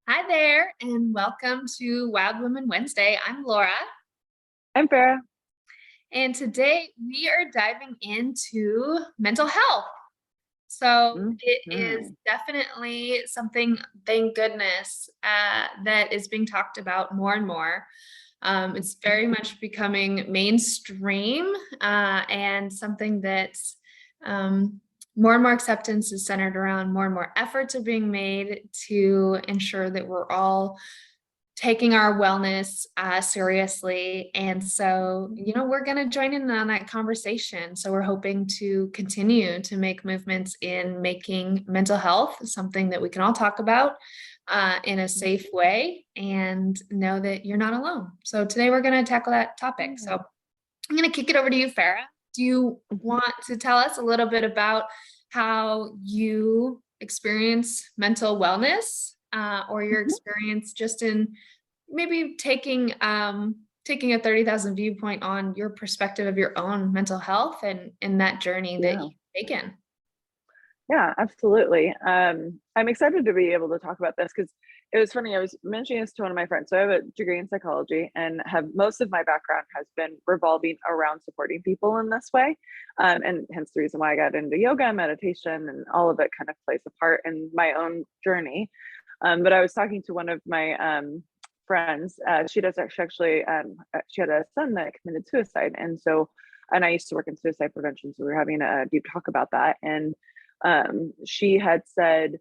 Hi there, and welcome to Wild Women Wednesday. I'm Laura, I'm Ferrah. and today we are diving into mental health. So it is Mhm. definitely something, thank goodness, that is being talked about more and more. It's very much becoming mainstream, and something that um, more and more acceptance is centered around. More and more efforts are being made to ensure that we're all taking our wellness seriously. And so, we're going to join in on that conversation. So, we're hoping to continue to make movements in making mental health something that we can all talk about in a safe way and know that you're not alone. So, today we're going to tackle that topic. So, I'm going to kick it over to you, Ferrah. Do you Mhm. want to tell us a little bit about how you experience mental wellness, or your Mhm. experience just in maybe taking a 30,000 viewpoint on your perspective of your own mental health and in that journey that Yeah. you've taken? Yeah, absolutely. I'm excited to be able to talk about this because it was funny. I was mentioning this to one of my friends. So I have a degree in psychology and have most of my background has been revolving around supporting people in this way. And hence the reason why I got into yoga and meditation and all of it kind of plays a part in my own journey. But I was talking to one of my friends. She had a son that committed suicide. And I used to work in suicide prevention. So we were having a deep talk about that. And she had said,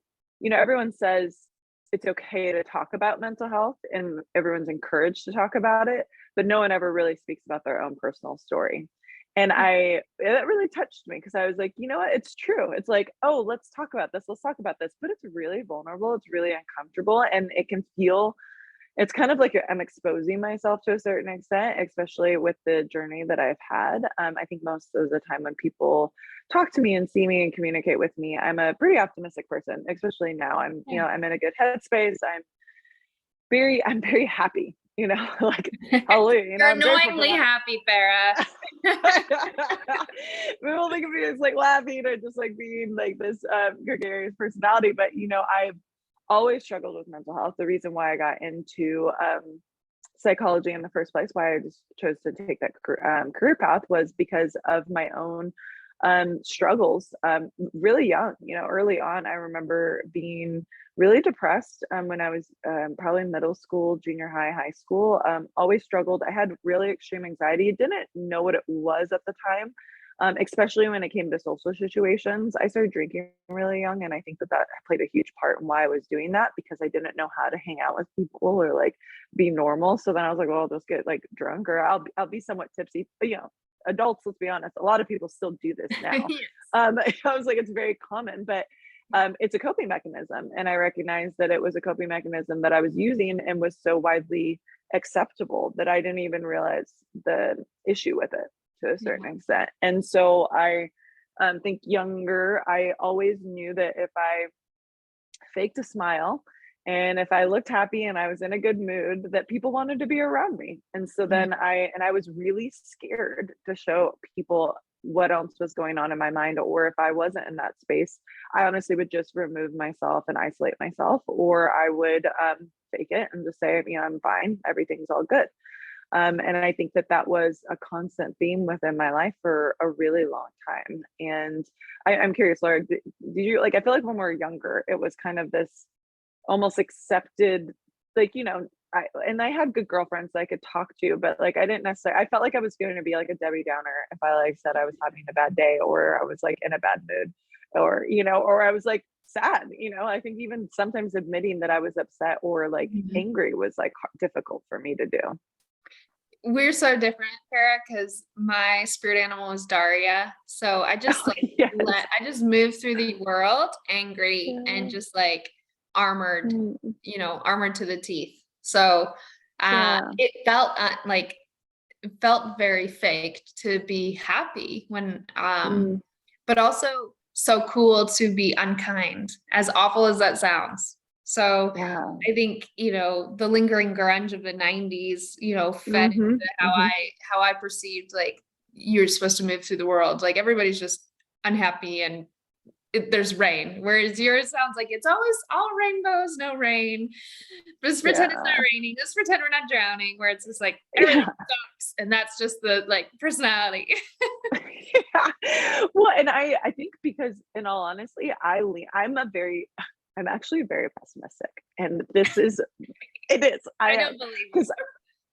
everyone says it's okay to talk about mental health and everyone's encouraged to talk about it, but no one ever really speaks about their own personal story. And that really touched me because I was like, you know what? It's true. It's like, oh, let's talk about this. Let's talk about this. But it's really vulnerable. It's really uncomfortable. And it can feel it's kind of like I'm exposing myself to a certain extent, especially with the journey that I've had. I think most of the time when people talk to me and see me and communicate with me, I'm a pretty optimistic person, especially now. I'm in a good headspace. I'm very happy, like hallelujah, You're I'm grateful for annoyingly life. happy, Farah. People think of me as like laughing or just like being like this gregarious personality, but I've always struggled with mental health. The reason why I got into psychology in the first place, why I just chose to take that career path, was because of my own struggles. Really young, early on, I remember being really depressed when I was probably middle school, junior high, high school. Always struggled. I had really extreme anxiety. Didn't know what it was at the time. Especially when it came to social situations. I started drinking really young, and I think that played a huge part in why I was doing that because I didn't know how to hang out with people or like be normal. So then I was like, well, I'll just get like drunk, or I'll be somewhat tipsy. But adults, let's be honest, a lot of people still do this now. Yes. I was like, it's very common, but it's a coping mechanism, and I recognized that it was a coping mechanism that I was using and was so widely acceptable that I didn't even realize the issue with it to a Yeah. certain extent. And so I think younger, I always knew that if I faked a smile and if I looked happy and I was in a good mood, that people wanted to be around me. And so Yeah. then I was really scared to show people what else was going on in my mind, or if I wasn't in that space, I honestly would just remove myself and isolate myself, or I would fake it and just say, I'm fine, everything's all good. And I think that that was a constant theme within my life for a really long time. And I'm curious, Laura, did you like? I feel like when we were younger, it was kind of this almost accepted, like I had good girlfriends that I could talk to, but like I didn't necessarily. I felt like I was going to be like a Debbie Downer if I like said I was having a bad day or I was like in a bad mood, or I was like sad. I think even sometimes admitting that I was upset or like Mhm. angry was like difficult for me to do. We're so different, Farah, because my spirit animal is Daria. So I just Oh, like yes. I just move through the world angry and Yeah. just like armored, Mm, armored to the teeth. So yeah. it felt like it felt very fake to be happy when Mm, but also so cool to be unkind, as awful as that sounds. So yeah. I think, the lingering grunge of the 90s, fed Mhm, into mhm. how I perceived like you're supposed to move through the world. Like everybody's just unhappy and there's rain, whereas yours sounds like it's always all rainbows, no rain. Just pretend it's not Yeah. raining. Just pretend we're not drowning. Where it's just like everything Yeah. sucks, and that's just the like personality. Yeah. Well, and I think because in all honesty, I'm actually very pessimistic. And it is. I I am don't believe you. because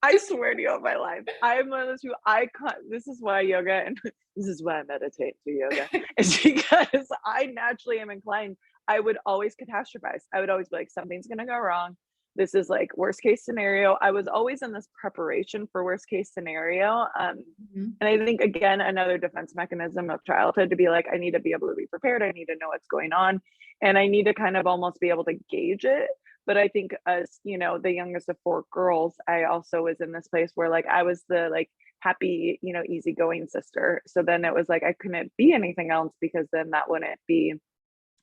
I swear to you on my life, I'm one of those people I can't this is why yoga and this is why I meditate through yoga. Is because I naturally am inclined. I would always catastrophize. I would always be like, something's gonna go wrong. This is like worst case scenario. I was always in this preparation for worst case scenario. Mhm. And I think again, another defense mechanism of childhood to be like, I need to be able to be prepared. I need to know what's going on. And I need to kind of almost be able to gauge it. But I think as, the youngest of four girls, I also was in this place where like I was the like happy, easygoing sister. So then it was like I couldn't be anything else because then that wouldn't be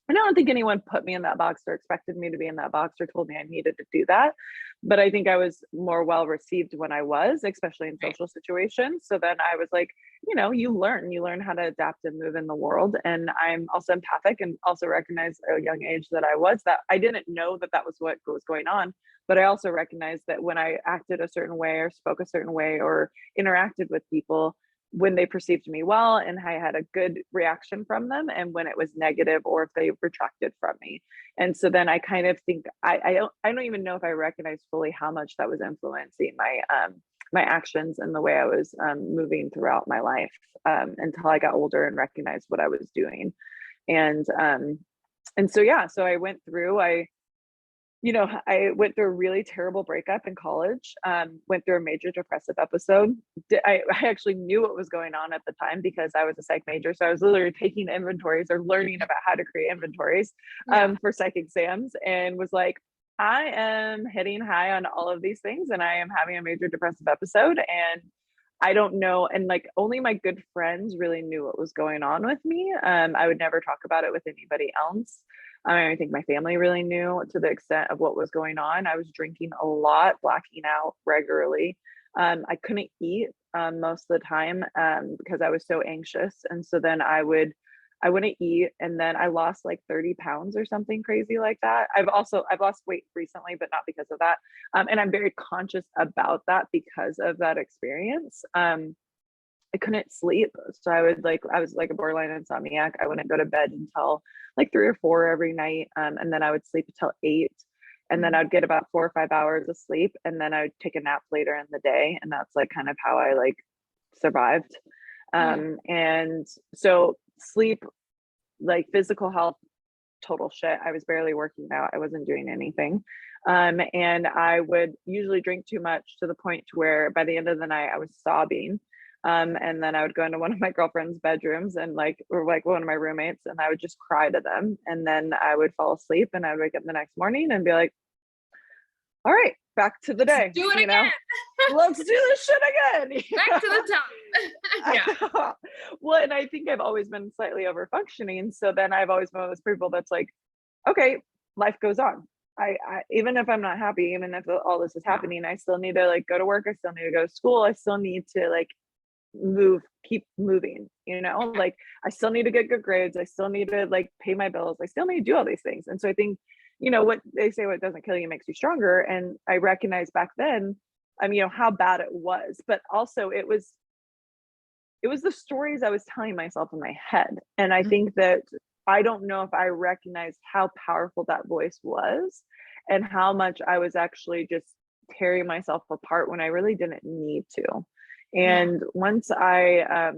and I don't think anyone put me in that box or expected me to be in that box or told me I needed to do that. But I think I was more well received when I was, especially in Right. social situations. So then I was like, you learn how to adapt and move in the world. And I'm also empathic and also recognize at a young age that I didn't know that that was what was going on. But I also recognized that when I acted a certain way or spoke a certain way or interacted with people, when they perceived me well and I had a good reaction from them and when it was negative or if they retracted from me. And so then I kind of think I don't even know if I recognize fully how much that was influencing my actions and the way I was moving throughout my life until I got older and recognized what I was doing. And so yeah, so I went through a really terrible breakup in college, went through a major depressive episode. I actually knew what was going on at the time because I was a psych major. So I was literally taking inventories or learning about how to create inventories Yeah. for psych exams and was like, I am hitting high on all of these things and I am having a major depressive episode. And I don't know. And like only my good friends really knew what was going on with me. I would never talk about it with anybody else. I think my family really knew to the extent of what was going on. I was drinking a lot, blacking out regularly. I couldn't eat most of the time because I was so anxious. And so then I wouldn't eat and then I lost like 30 pounds or something crazy like that. I've lost weight recently, but not because of that. And I'm very conscious about that because of that experience. I couldn't sleep. So I was like a borderline insomniac. I wouldn't go to bed until like 3 or 4 every night. And then I would sleep until 8. And then Mhm. I'd get about 4 or 5 hours of sleep. And then I would take a nap later in the day. And that's like kind of how I like survived. Yeah. And so sleep, like physical health, total shit. I was barely working out. I wasn't doing anything. And I would usually drink too much to the point to where by the end of the night I was sobbing. And then I would go into one of my girlfriend's bedrooms and or like one of my roommates, and I would just cry to them. And then I would fall asleep and I'd wake up the next morning and be like, all right, back to the Let's day, do it again. let's do this shit again. Back to the top. Yeah. Well, and I think I've always been slightly over functioning. So then I've always been one of those people that's like, okay, life goes on. I even if I'm not happy, even if all this is Yeah. happening, I still need to like go to work. I still need to go to school. I still need to like keep moving, like I still need to get good grades. I still need to like pay my bills. I still need to do all these things. And so I think, what they say, what doesn't kill you makes you stronger. And I recognized back then, how bad it was, but also it was the stories I was telling myself in my head. And I Mhm. think that I don't know if I recognized how powerful that voice was and how much I was actually just tearing myself apart when I really didn't need to. Yeah. And once I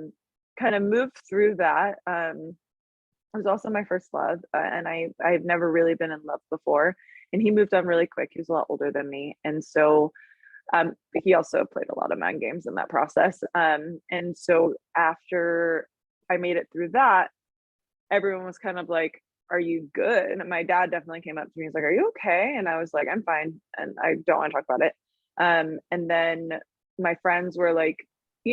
kind of moved through that, it was also my first love, and I've never really been in love before. And he moved on really quick. He was a lot older than me, and so he also played a lot of mind games in that process. And so after I made it through that, everyone was kind of like, "Are you good?" And my dad definitely came up to me. He's like, "Are you okay?" And I was like, "I'm fine," and I don't want to talk about it. And then my friends were like,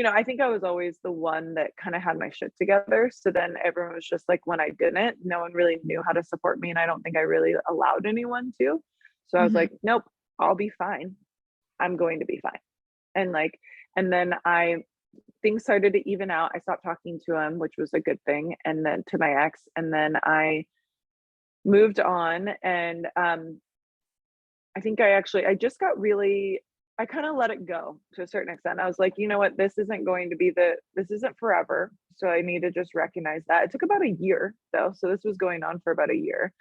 I think I was always the one that kind of had my shit together. So then everyone was just like, when I didn't, no one really knew how to support me, and I don't think I really allowed anyone to. So I was Mhm. like, "Nope, I'll be fine. I'm going to be fine." And like, and then I things started to even out. I stopped talking to him, which was a good thing, and then to my ex, and then I moved on. And I think I just got really, I kind of let it go to a certain extent. I was like, you know what, this isn't forever. So I need to just recognize that. It took about a year though. So this was going on for about a year.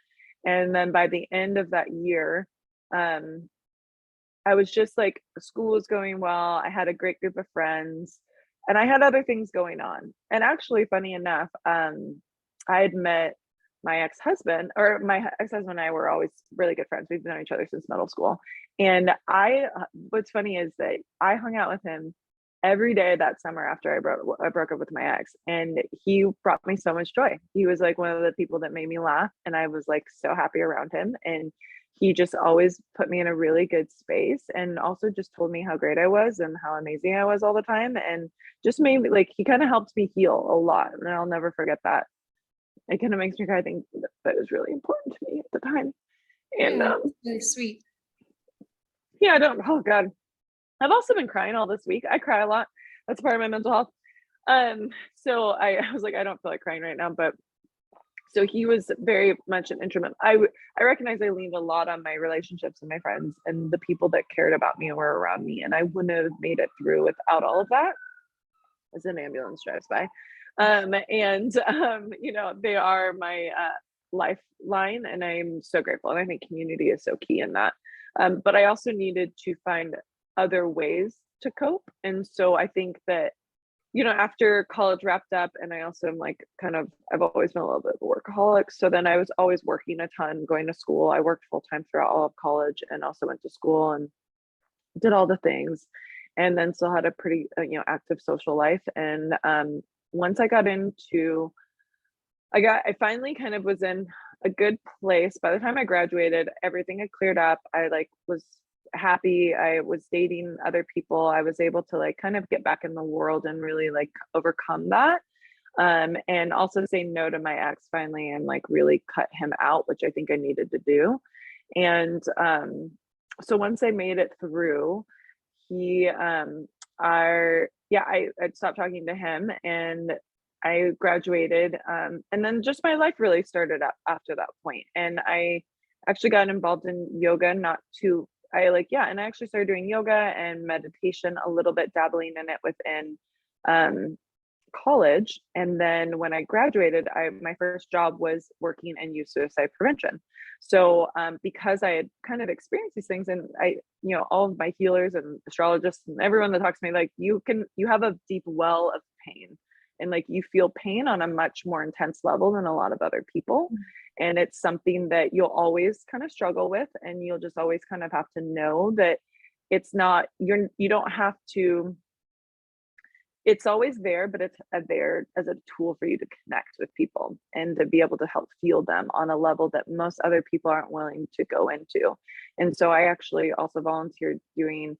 And then by the end of that year, um, I was just like, school was going well. I had a great group of friends and I had other things going on. And actually, funny enough, I had met my ex-husband and I were always really good friends. We've known each other since middle school. And what's funny is that I hung out with him every day that summer after I broke up with my ex, and he brought me so much joy. He was like one of the people that made me laugh, and I was like so happy around him. And he just always put me in a really good space, and also just told me how great I was and how amazing I was all the time, and just made me like, he kind of helped me heal a lot, and I'll never forget that. It kind of makes me cry. I think that was really important to me at the time. And Yeah, that's really sweet. yeah, I don't, oh God, I've also been crying all this week. I cry a lot. That's part of my mental health. So I was like, I don't feel like crying right now, but so he was very much an instrument. I recognize I leaned a lot on my relationships and my friends and the people that cared about me and were around me, and I wouldn't have made it through without all of that. As an ambulance drives by, you know, they are my lifeline, and I'm so grateful. And I think community is so key in that. But I also needed to find other ways to cope, and so I think that, you know, after college wrapped up, and I also am like I've always been a little bit of a workaholic. So then I was always working a ton, going to school. I worked full time throughout all of college and also went to school and did all the things, and then still had a pretty, you know, active social life. And once I got into, I finally kind of was in a good place. By the time I graduated, everything had cleared up. I like was happy. I was dating other people. I was able to like kind of get back in the world and really like overcome that. And also say no to my ex finally, and like really cut him out, which I think I needed to do. And so once I made it through, he I'd stopped talking to him, and I graduated, and then just my life really started up after that point. And I actually got involved in yoga, not too I like yeah and I actually started doing yoga and meditation a little bit, dabbling in it within um college. And then when I graduated, my first job was working in youth suicide prevention. So because I had kind of experienced these things, and I, you know, all of my healers and astrologists and everyone that talks to me, like you have a deep well of pain, and like you feel pain on a much more intense level than a lot of other people. And it's something that you'll always kind of struggle with, and you'll just always kind of have to know that it's not, you don't have to, it's always there, but it's there as a tool for you to connect with people and to be able to help heal them on a level that most other people aren't willing to go into. And so I actually also volunteered doing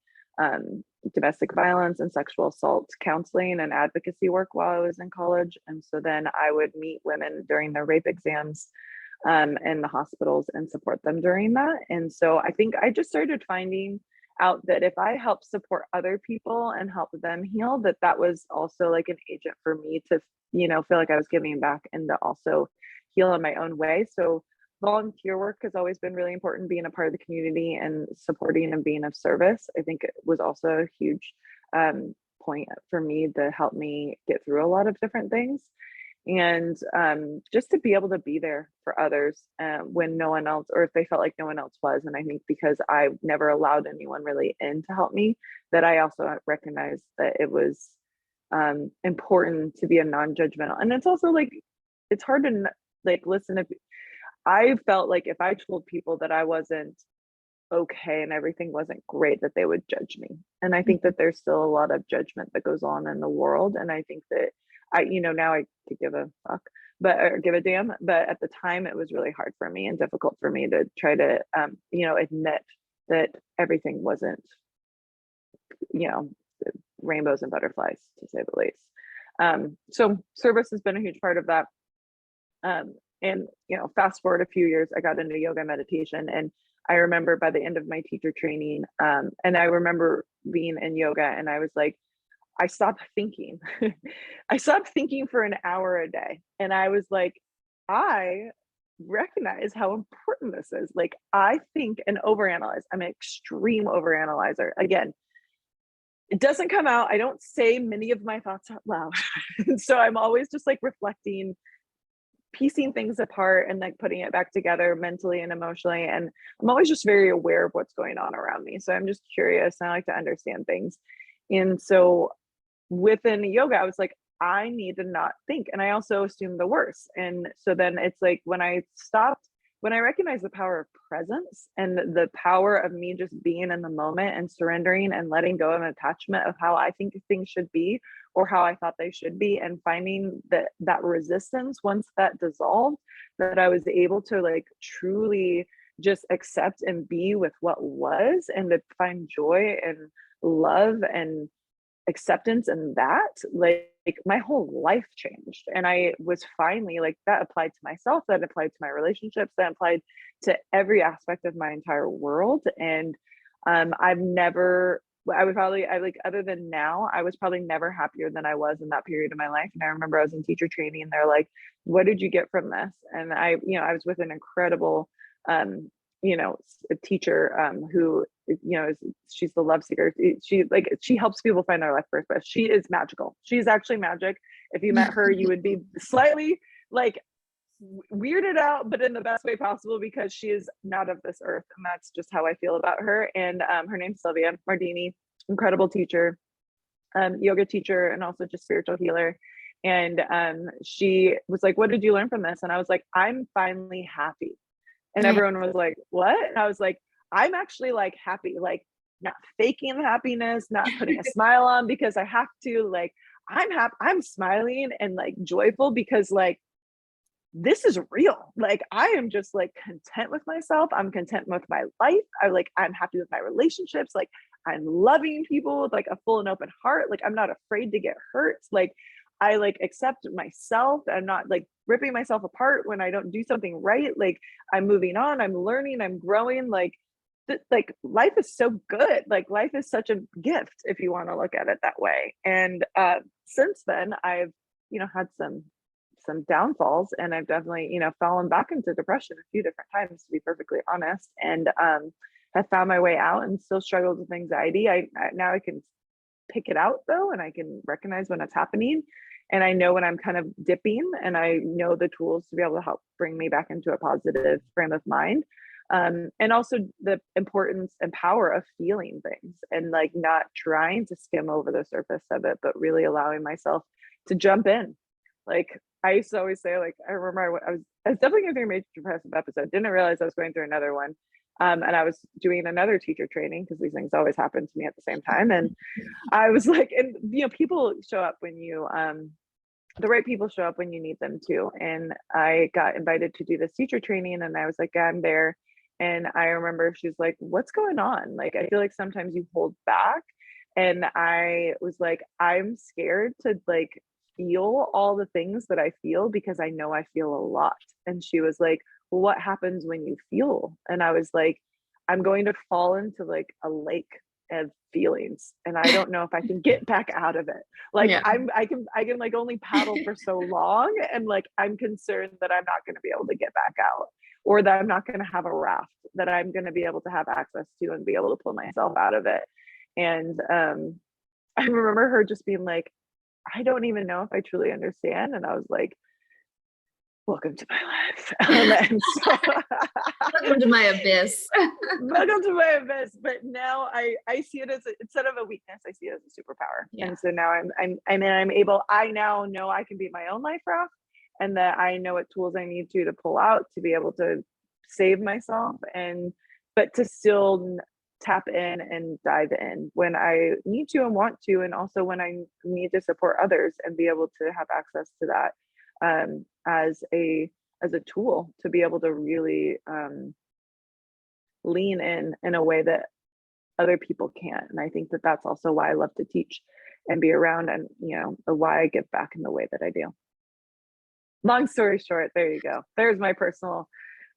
domestic violence and sexual assault counseling and advocacy work while I was in college. And so then I would meet women during their rape exams in the hospitals and support them during that. And so I think I just started finding out that if I help support other people and help them heal, that was also like an agent for me to, you know, feel like I was giving back and to also heal in my own way. So volunteer work has always been really important, being a part of the community and supporting and being of service. I think it was also a huge point for me to help me get through a lot of different things. And just to be able to be there for others when no one else, or if they felt like no one else was. And I think because I never allowed anyone really in to help me, that I also recognized that it was important to be a non-judgmental. And it's also like, it's hard to like listen to, I felt like if I told people that I wasn't okay and everything wasn't great, that they would judge me. And I think that there's still a lot of judgment that goes on in the world. And I think that now I could give a fuck, or give a damn. But at the time, it was really hard for me and difficult for me to try to, admit that everything wasn't, rainbows and butterflies, to say the least. So service has been a huge part of that. And fast forward a few years, I got into yoga meditation, and I remember by the end of my teacher training, and I remember being in yoga, and I was like, I stopped thinking. I stopped thinking for an hour a day. And I was like, I recognize how important this is. Like, I think and overanalyze. I'm an extreme overanalyzer. Again, it doesn't come out. I don't say many of my thoughts out loud. So I'm always just like reflecting, piecing things apart and like putting it back together mentally and emotionally. And I'm always just very aware of what's going on around me. So I'm just curious and I like to understand things. And so within yoga, I was like, I need to not think. And I also assumed the worst. And so then it's like when I recognized the power of presence and the power of me just being in the moment and surrendering and letting go of attachment of how I think things should be or how I thought they should be, and finding that resistance, once that dissolved, that I was able to like truly just accept and be with what was, and to find joy and love and acceptance in that, like my whole life changed. And I was finally like, that applied to myself, that applied to my relationships, that applied to every aspect of my entire world. And I've never, I would probably, I like, other than now, I was probably never happier than I was in that period of my life. And I remember I was in teacher training and they're like, what did you get from this? And I was with an incredible, a teacher who, she's the love seeker. She helps people find their life purpose. She is magical. She's actually magic. If you met her, you would be slightly like weirded out, but in the best way possible, because she is not of this earth. And that's just how I feel about her. And her name's Sylvia Mardini, incredible teacher, yoga teacher, and also just spiritual healer. And she was like, what did you learn from this? And I was like, I'm finally happy. And everyone was like, what? And I was like, I'm actually like happy, like not faking happiness, not putting a smile on because I have to, like, I'm happy, I'm smiling and like joyful because like, this is real. Like, I am just like content with myself. I'm content with my life. I'm happy with my relationships. Like, I'm loving people with like a full and open heart. Like, I'm not afraid to get hurt. Like, I like accept myself. I'm not like ripping myself apart when I don't do something right. Like, I'm moving on, I'm learning, I'm growing. Like, life is so good. Like, life is such a gift if you want to look at it that way. And since then, I've had some downfalls, and I've definitely fallen back into depression a few different times, to be perfectly honest, and have found my way out and still struggle with anxiety. Now I can pick it out though, and I can recognize when it's happening, and I know when I'm kind of dipping, and I know the tools to be able to help bring me back into a positive frame of mind. And also the importance and power of feeling things, and like not trying to skim over the surface of it, but really allowing myself to jump in. Like, I used to always say, like, I remember I was definitely going through a major depressive episode, didn't realize I was going through another one. And I was doing another teacher training, because these things always happen to me at the same time. And I was like, and people show up when you the right people show up when you need them to. And I got invited to do this teacher training, and I was like, yeah, I'm there. And I remember she's like, what's going on? Like, I feel like sometimes you hold back. And I was like, I'm scared to like feel all the things that I feel, because I know I feel a lot. And she was like, well, what happens when you feel? And I was like, I'm going to fall into like a lake of feelings, and I don't know if I can get back out of it. Like, Yeah. I can like only paddle for so long, and like I'm concerned that I'm not going to be able to get back out, or that I'm not going to have a raft that I'm going to be able to have access to and be able to pull myself out of it. And I remember her just being like, I don't even know if I truly understand. And I was like, welcome to my life. And so, Welcome to my abyss. welcome to my abyss. But now I see it as instead of a weakness, I see it as a superpower. Yeah. And so now I now know I can be my own life raft, and that I know what tools I need to pull out to be able to save myself, but to still tap in and dive in when I need to and want to, and also when I need to support others and be able to have access to that as a tool to be able to really lean in a way that other people can't. And I think that that's also why I love to teach and be around, and why I give back in the way that I do. Long story short, there you go. There's my personal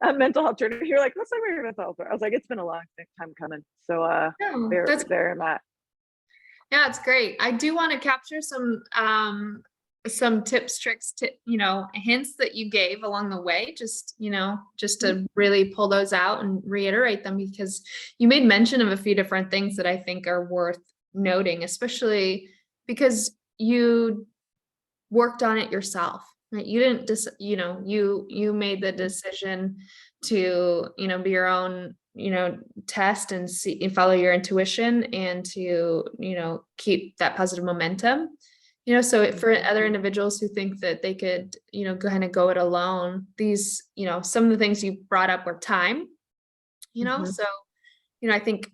mental health journey. You're like, what's my mental health? I was like, it's been a long time coming. So Oh, there I'm at. Yeah, it's great. I do want to capture some tips, tricks, to, hints that you gave along the way, just Mhm. to really pull those out and reiterate them, because you made mention of a few different things that I think are worth noting, especially because you worked on it yourself, right? You didn't you made the decision to, be your own, test and see and follow your intuition, and to, keep that positive momentum. So for Mhm. other individuals who think that they could, go kind of go it alone, these, some of the things you brought up were time, Mhm. so, I think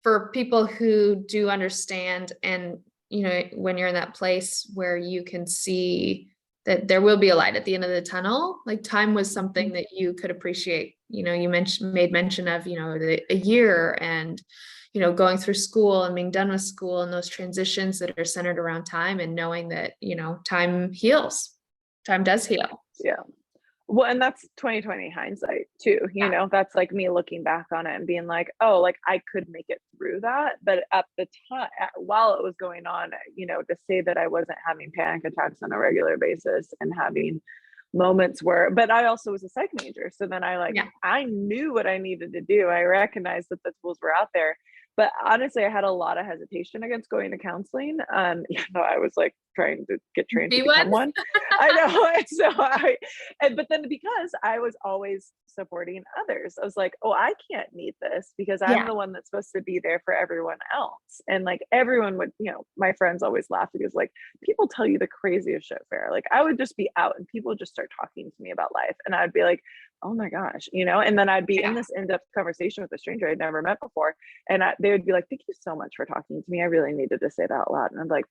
for people who do understand, and, when you're in that place where you can see that there will be a light at the end of the tunnel, like time was something Mhm. that you could appreciate. You made mention of, a year, and, going through school and being done with school, and those transitions that are centered around time, and knowing that, time heals. Time does heal. Yeah. Well, and that's 2020 hindsight too, Yeah. that's like me looking back on it and being like, "Oh, like I could make it through that." But at the time, while it was going on, to say that I wasn't having panic attacks on a regular basis and having moments where, but I also was a psych major. So then Yeah. I knew what I needed to do. I recognized that the tools were out there. But honestly, I had a lot of hesitation against going to counseling. Even though I was like trying to get trained to Be one. become one. I know. And so but then because I was always supporting others, I was like, oh, I can't need this because I'm Yeah. the one that's supposed to be there for everyone else. And like everyone would, my friends always laugh because like people tell you the craziest shit, fair. Like I would just be out and people would just start talking to me about life. And I'd be like, oh my gosh, and then I'd be in Yeah. this in-depth conversation with a stranger I'd never met before. And they would be like, thank you so much for talking to me. I really needed to say that out loud. And I'm like,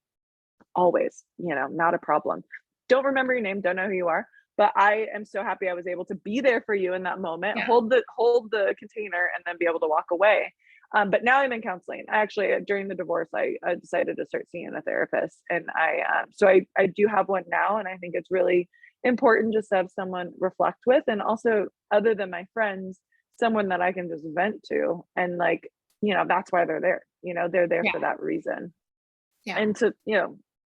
always, not a problem. Don't remember your name, don't know who you are, but I am so happy I was able to be there for you in that moment, Yeah. hold the container, and then be able to walk away. But now I'm in counseling. I actually, during the divorce, I decided to start seeing a therapist, and I do have one now, and I think it's really important just to have someone reflect with, and also other than my friends, someone that I can just vent to, and like, that's why they're there. They're there for Yeah. that reason, Yeah. and to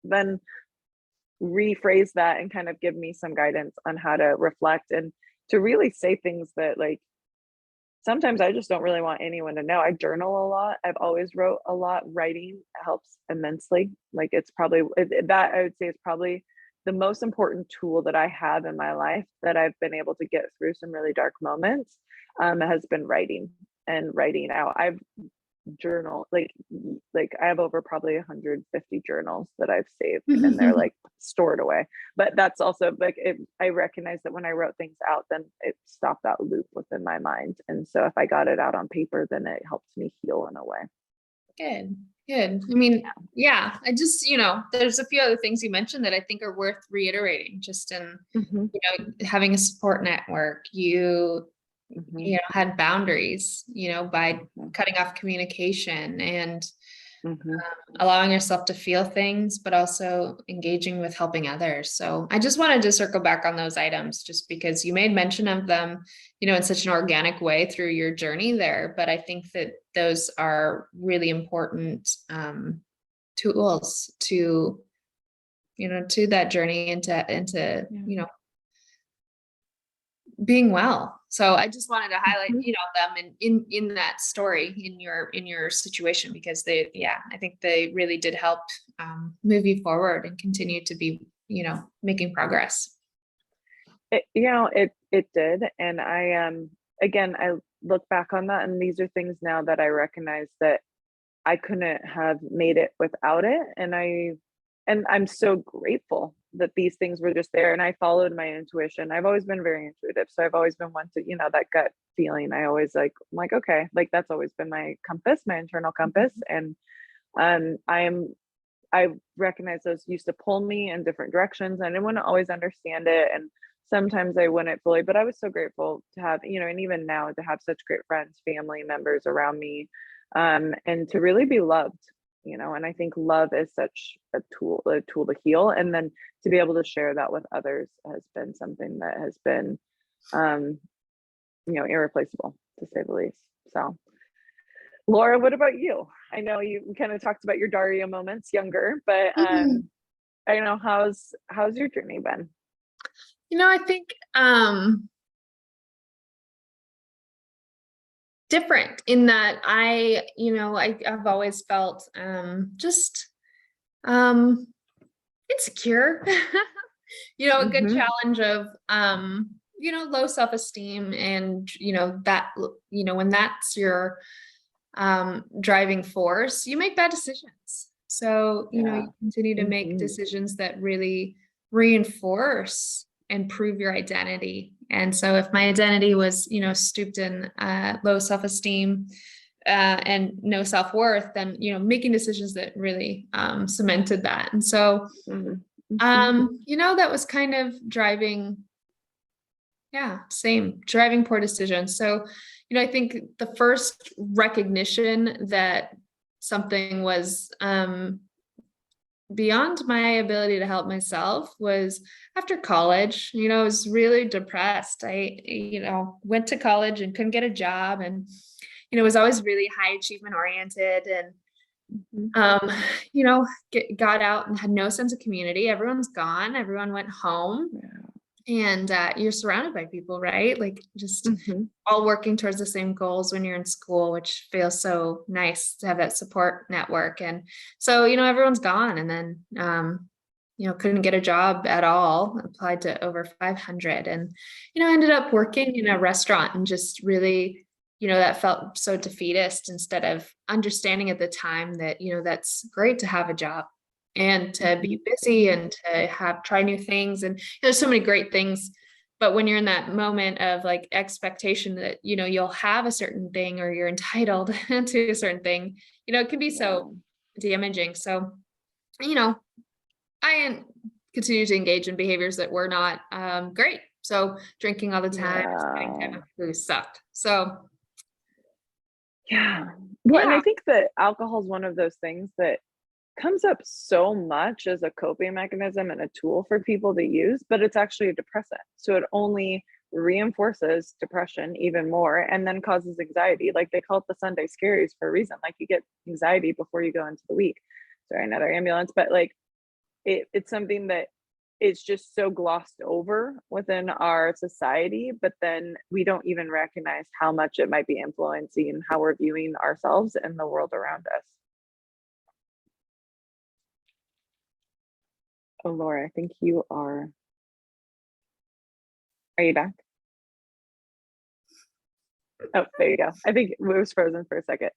then rephrase that and kind of give me some guidance on how to reflect and to really say things that like sometimes I just don't really want anyone to know. I journal a lot. I've always wrote a lot. Writing helps immensely. Like it's probably that I would say is probably the most important tool that I have in my life that I've been able to get through some really dark moments has been writing and writing out. I've journal like I have over probably 150 journals that I've saved and they're like stored away. But that's also like I recognize that when I wrote things out, then it stopped that loop within my mind. And so if I got it out on paper, then it helps me heal in a way. Good, good. I mean, yeah, I just, there's a few other things you mentioned that I think are worth reiterating, just in, Mhm. having a support network. You, Mhm. had boundaries, by Mhm. cutting off communication, and Mhm. allowing yourself to feel things, but also engaging with helping others. So I just wanted to circle back on those items, just because you made mention of them, in such an organic way through your journey there. But I think that those are really important tools to, to that journey, into, Yeah. being well. So I just wanted to highlight, Mhm. them in that story, in your situation, because I think they really did help move you forward and continue to be, making progress. It did. And again, I look back on that and these are things now that I recognize that I couldn't have made it without it, and I'm so grateful that these things were just there and I followed my intuition. I've always been very intuitive, so I've always been one to, that gut feeling. I always I'm like, okay, like that's always been my compass, my internal compass, Mhm. and I recognize those used to pull me in different directions. I didn't want to always understand it, and sometimes I wouldn't fully, but I was so grateful to have, and even now to have such great friends, family members around me, and to really be loved, and I think love is such a tool to heal. And then to be able to share that with others has been something that has been, irreplaceable to say the least. So Laura, what about you? I know you kind of talked about your Daria moments younger, but Mhm. I don't know, how's your journey been? I think different in that I've always felt just um insecure. A good Mhm. challenge of low self-esteem, and when that's your driving force, you make bad decisions. So, Yeah. you continue to make Mhm. decisions that really reinforce and prove your identity. And so if my identity was, stooped in low self-esteem and no self-worth, then, making decisions that really cemented that. And so, Mhm. Mhm. that was kind of driving, yeah, same, driving poor decisions. So, I think the first recognition that something was beyond my ability to help myself was after college. I was really depressed. Went to college and couldn't get a job, and, was always really high achievement oriented, and Mhm. um, got out and had no sense of community. Everyone's gone, everyone went home, Yeah. and you're surrounded by people, right? Like, just Mhm. all working towards the same goals when you're in school, which feels so nice to have that support network. And so, everyone's gone. And then, couldn't get a job at all, applied to over 500, and, ended up working in a restaurant, and just really, that felt so defeatist, instead of understanding at the time that, that's great to have a job and to be Mhm. busy and to try new things. And there's so many great things, but when you're in that moment of like expectation that, you'll have a certain thing, or you're entitled to a certain thing, it can be Yeah. so damaging. So, you know, I continue to engage in behaviors that were not great. So drinking all the time, spending time Yeah. with who sucked. So Yeah. Well, and I yeah. think that alcohol is one of those things that comes up so much as a coping mechanism and a tool for people to use, but it's actually a depressant. So it only reinforces depression even more and then causes anxiety. Like they call it the Sunday scaries for a reason. Like you get anxiety before you go into the week. Sorry, another ambulance, but like it's something that is just so glossed over within our society, but then we don't even recognize how much it might be influencing how we're viewing ourselves and the world around us. Oh, Laura, I think you are you back? Oh, there you go. I think it was frozen for a second.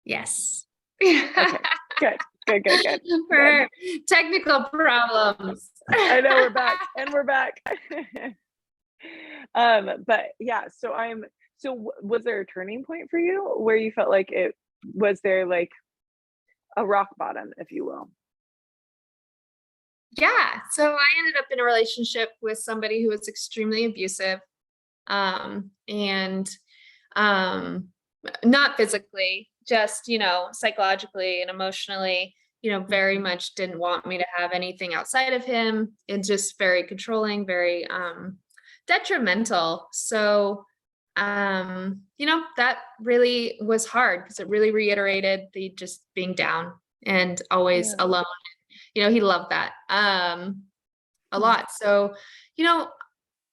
Yes. Okay, good, good, good, good, good. For technical problems. I know we're back and we're back. But yeah, was there a turning point for you where you felt like it was there like a rock bottom, if you will? Yeah. So I ended up in a relationship with somebody who was extremely abusive, and um, not physically, just, psychologically and emotionally, very Mhm. much didn't want me to have anything outside of him, and just very controlling, very detrimental. So, that really was hard, because it really reiterated the just being down and always Yeah. alone. He loved that a Mm. lot. So, you know,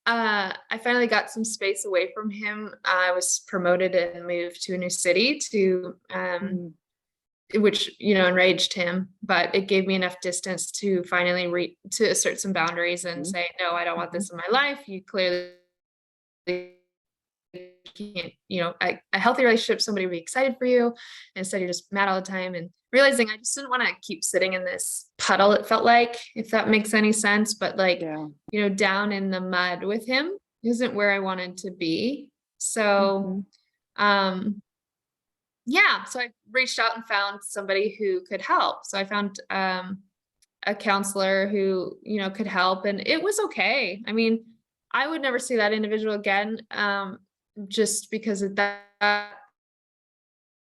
I finally got some space away from him. I was promoted and moved to a new city Mm. which, enraged him, but it gave me enough distance to finally to assert some boundaries and Mhm. say, no, I don't want Mhm. this in my life. You clearly can't, a healthy relationship, somebody would be excited for you. And instead you're just mad all the time, and realizing I just didn't want to keep sitting in this puddle, it felt like, if that makes any sense. But like, Yeah. down in the mud with him isn't where I wanted to be. So, Mhm. um, yeah, so I reached out and found somebody who could help. So I found a counselor who, could help, and it was okay. I mean, I would never see that individual again, just because at that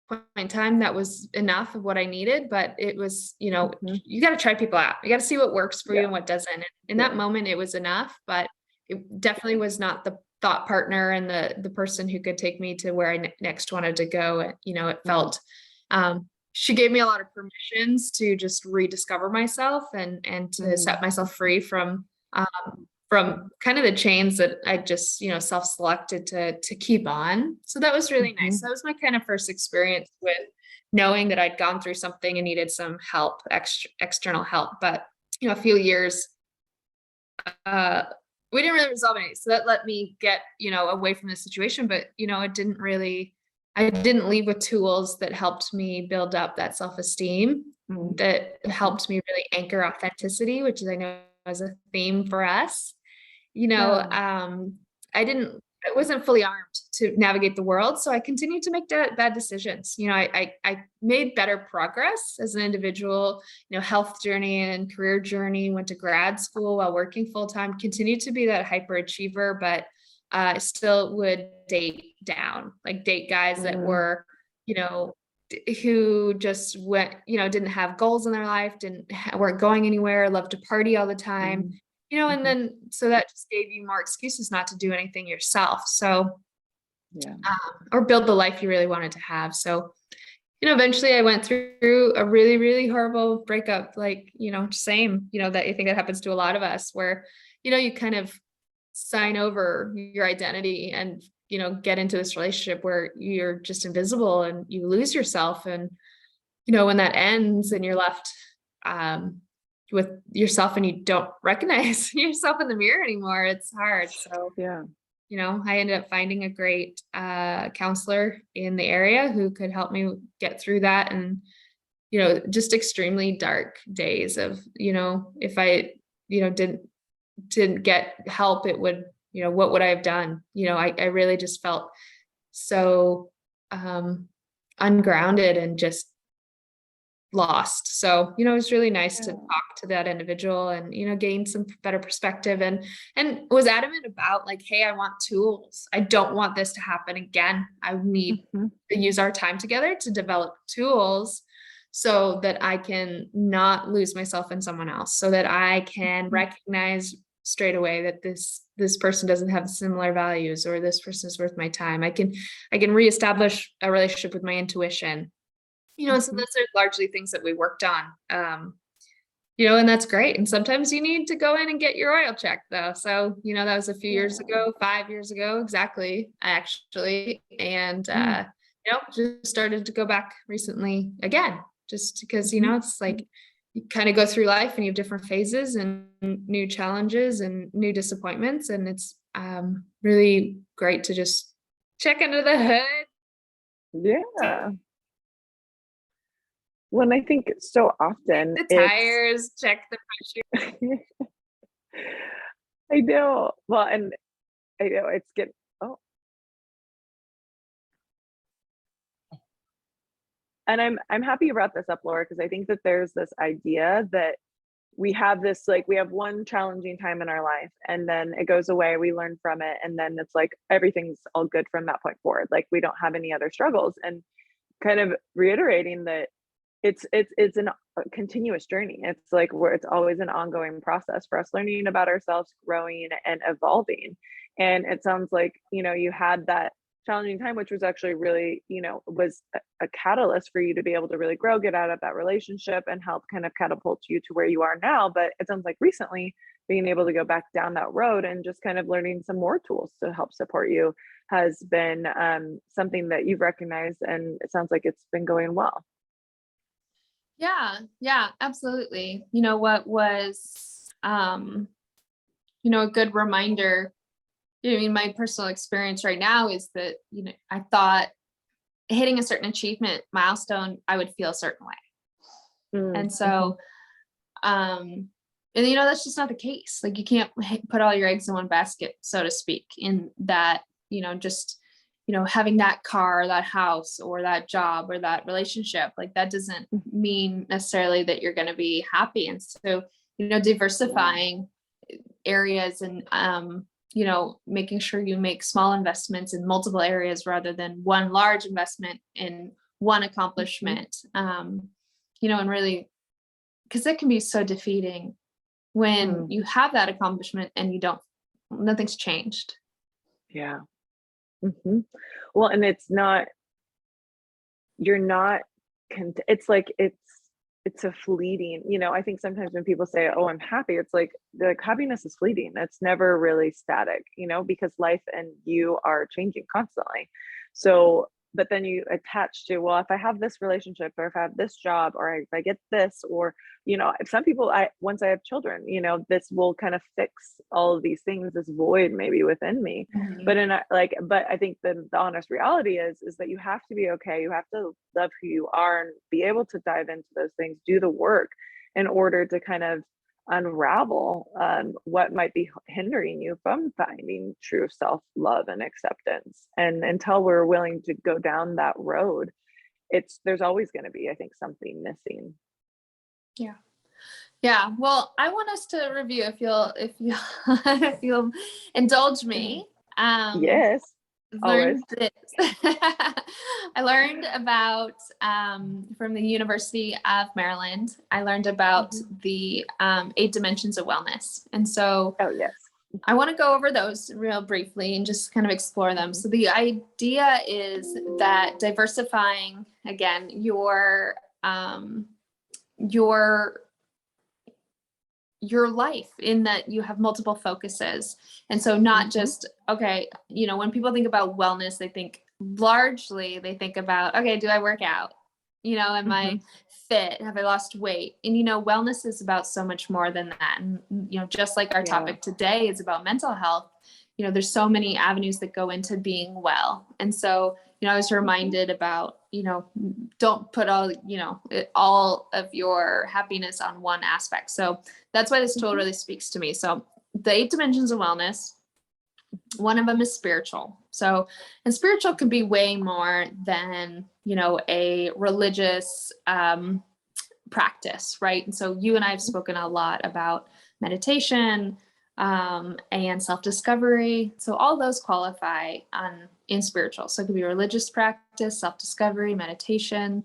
point in time, that was enough of what I needed. But it was, Mhm. you got to try people out. You got to see what works for you Yeah. and what doesn't. In that Yeah. moment, it was enough, but it definitely was not the thought partner and the person who could take me to where I next wanted to go. You know, it felt, she gave me a lot of permissions to just rediscover myself and to set myself free from kind of the chains that I just, you know, self-selected to keep on. So that was really nice. That was my kind of first experience with knowing that I'd gone through something and needed some help, external help. But, you know, a few years, we didn't really resolve any. So that let me get, you know, away from the situation. But, you know, I didn't leave with tools that helped me build up that self-esteem, that helped me really anchor authenticity, which is, I know, is a theme for us. You know, I wasn't fully armed to navigate the world. So I continued to make bad decisions. You know, I made better progress as an individual, you know, health journey and career journey, went to grad school while working full time, continued to be that hyperachiever, but still would date down, like date guys that were, you know, who just went, you know, didn't have goals in their life, weren't going anywhere, loved to party all the time, you know, and then, so that just gave you more excuses not to do anything yourself. So, or build the life you really wanted to have. So, you know, eventually I went through a really, really horrible breakup, like, you know, same, you know, that I think that happens to a lot of us where, you know, you kind of sign over your identity and, you know, get into this relationship where you're just invisible and you lose yourself. And, you know, when that ends and you're left, with yourself and you don't recognize yourself in the mirror anymore, it's hard. So, you know, I ended up finding a great, counselor in the area who could help me get through that. And, you know, just extremely dark days of, you know, if I, you know, didn't get help, it would, you know, what would I have done? You know, I really just felt so, ungrounded and just lost. So, you know, it was really nice to talk to that individual and, you know, gain some better perspective and was adamant about like, hey, I want tools. I don't want this to happen again. I need to use our time together to develop tools so that I can not lose myself in someone else, so that I can recognize straight away that this person doesn't have similar values, or this person is worth my time. I can reestablish a relationship with my intuition. You know, so those are largely things that we worked on. You know, and that's great. And sometimes you need to go in and get your oil checked though. So, you know, that was a few years ago, 5 years ago, exactly, actually. And, you know, just started to go back recently again, just because, you know, it's like you kind of go through life and you have different phases and new challenges and new disappointments. And it's, really great to just check under the hood. Yeah. When I think so often The tires, check the pressure. I know. Well, and I know it's getting, and I'm happy you brought this up, Laura, because I think that there's this idea that we have this, like, we have one challenging time in our life and then it goes away, we learn from it, and then it's like everything's all good from that point forward. Like we don't have any other struggles. And kind of reiterating that a continuous journey. It's like where it's always an ongoing process for us learning about ourselves, growing and evolving. And it sounds like, you know, you had that challenging time, which was actually really, you know, was a catalyst for you to be able to really grow, get out of that relationship and help kind of catapult you to where you are now. But it sounds like recently being able to go back down that road and just kind of learning some more tools to help support you has been something that you've recognized, and it sounds like it's been going well. Yeah, absolutely. You know, what was, you know, a good reminder, I mean, my personal experience right now is that, you know, I thought hitting a certain achievement milestone, I would feel a certain way. And so, and you know, that's just not the case. Like you can't put all your eggs in one basket, so to speak, in that, you know, just, you know, having that car, that house, or that job, or that relationship, like that doesn't mean necessarily that you're going to be happy. And so, you know, diversifying areas and, you know, making sure you make small investments in multiple areas rather than one large investment in one accomplishment, you know, and really, because that can be so defeating when you have that accomplishment and you don't, nothing's changed. Yeah. Hmm. Well, and it's not, you're not it's like it's a fleeting, I think sometimes when people say, "Oh, I'm happy," it's like happiness is fleeting. It's never really static, because life and you are changing constantly. So, but then you attach to, well, if I have this relationship, or if I have this job, or if I get this, or if some people, I once I have children, this will kind of fix all of these things, this void maybe within me. Mhm. But but I think the honest reality is that you have to be okay. You have to love who you are and be able to dive into those things, do the work in order to kind of unravel what might be hindering you from finding true self love and acceptance. And until we're willing to go down that road, there's always going to be, I think, something missing. Yeah. Yeah. Well, I want us to review, if you if you'll indulge me. Um, Yes, always. learned this. I learned about from the University of Maryland. I learned about Mhm. the 8 dimensions of wellness, and so Oh, yes. I want to go over those real briefly and just kind of explore them. Mhm. So the idea is that diversifying, again, your your life, in that you have multiple focuses. And so not Mhm. just, okay, when people think about wellness, they think about, okay, do I work out? Am I Mhm. fit? Have I lost weight? And wellness is about so much more than that. And just like our Yeah. topic today is about mental health, there's so many avenues that go into being well. And so, I was Mhm. reminded about, don't put all of your happiness on one aspect. So that's why this tool Mhm. really speaks to me. So the 8 dimensions of wellness, one of them is spiritual. So, and spiritual can be way more than, a religious practice, right? And so you and I have Mhm. spoken a lot about meditation and self-discovery. So all those qualify in spiritual. So it could be religious practice, self-discovery, meditation.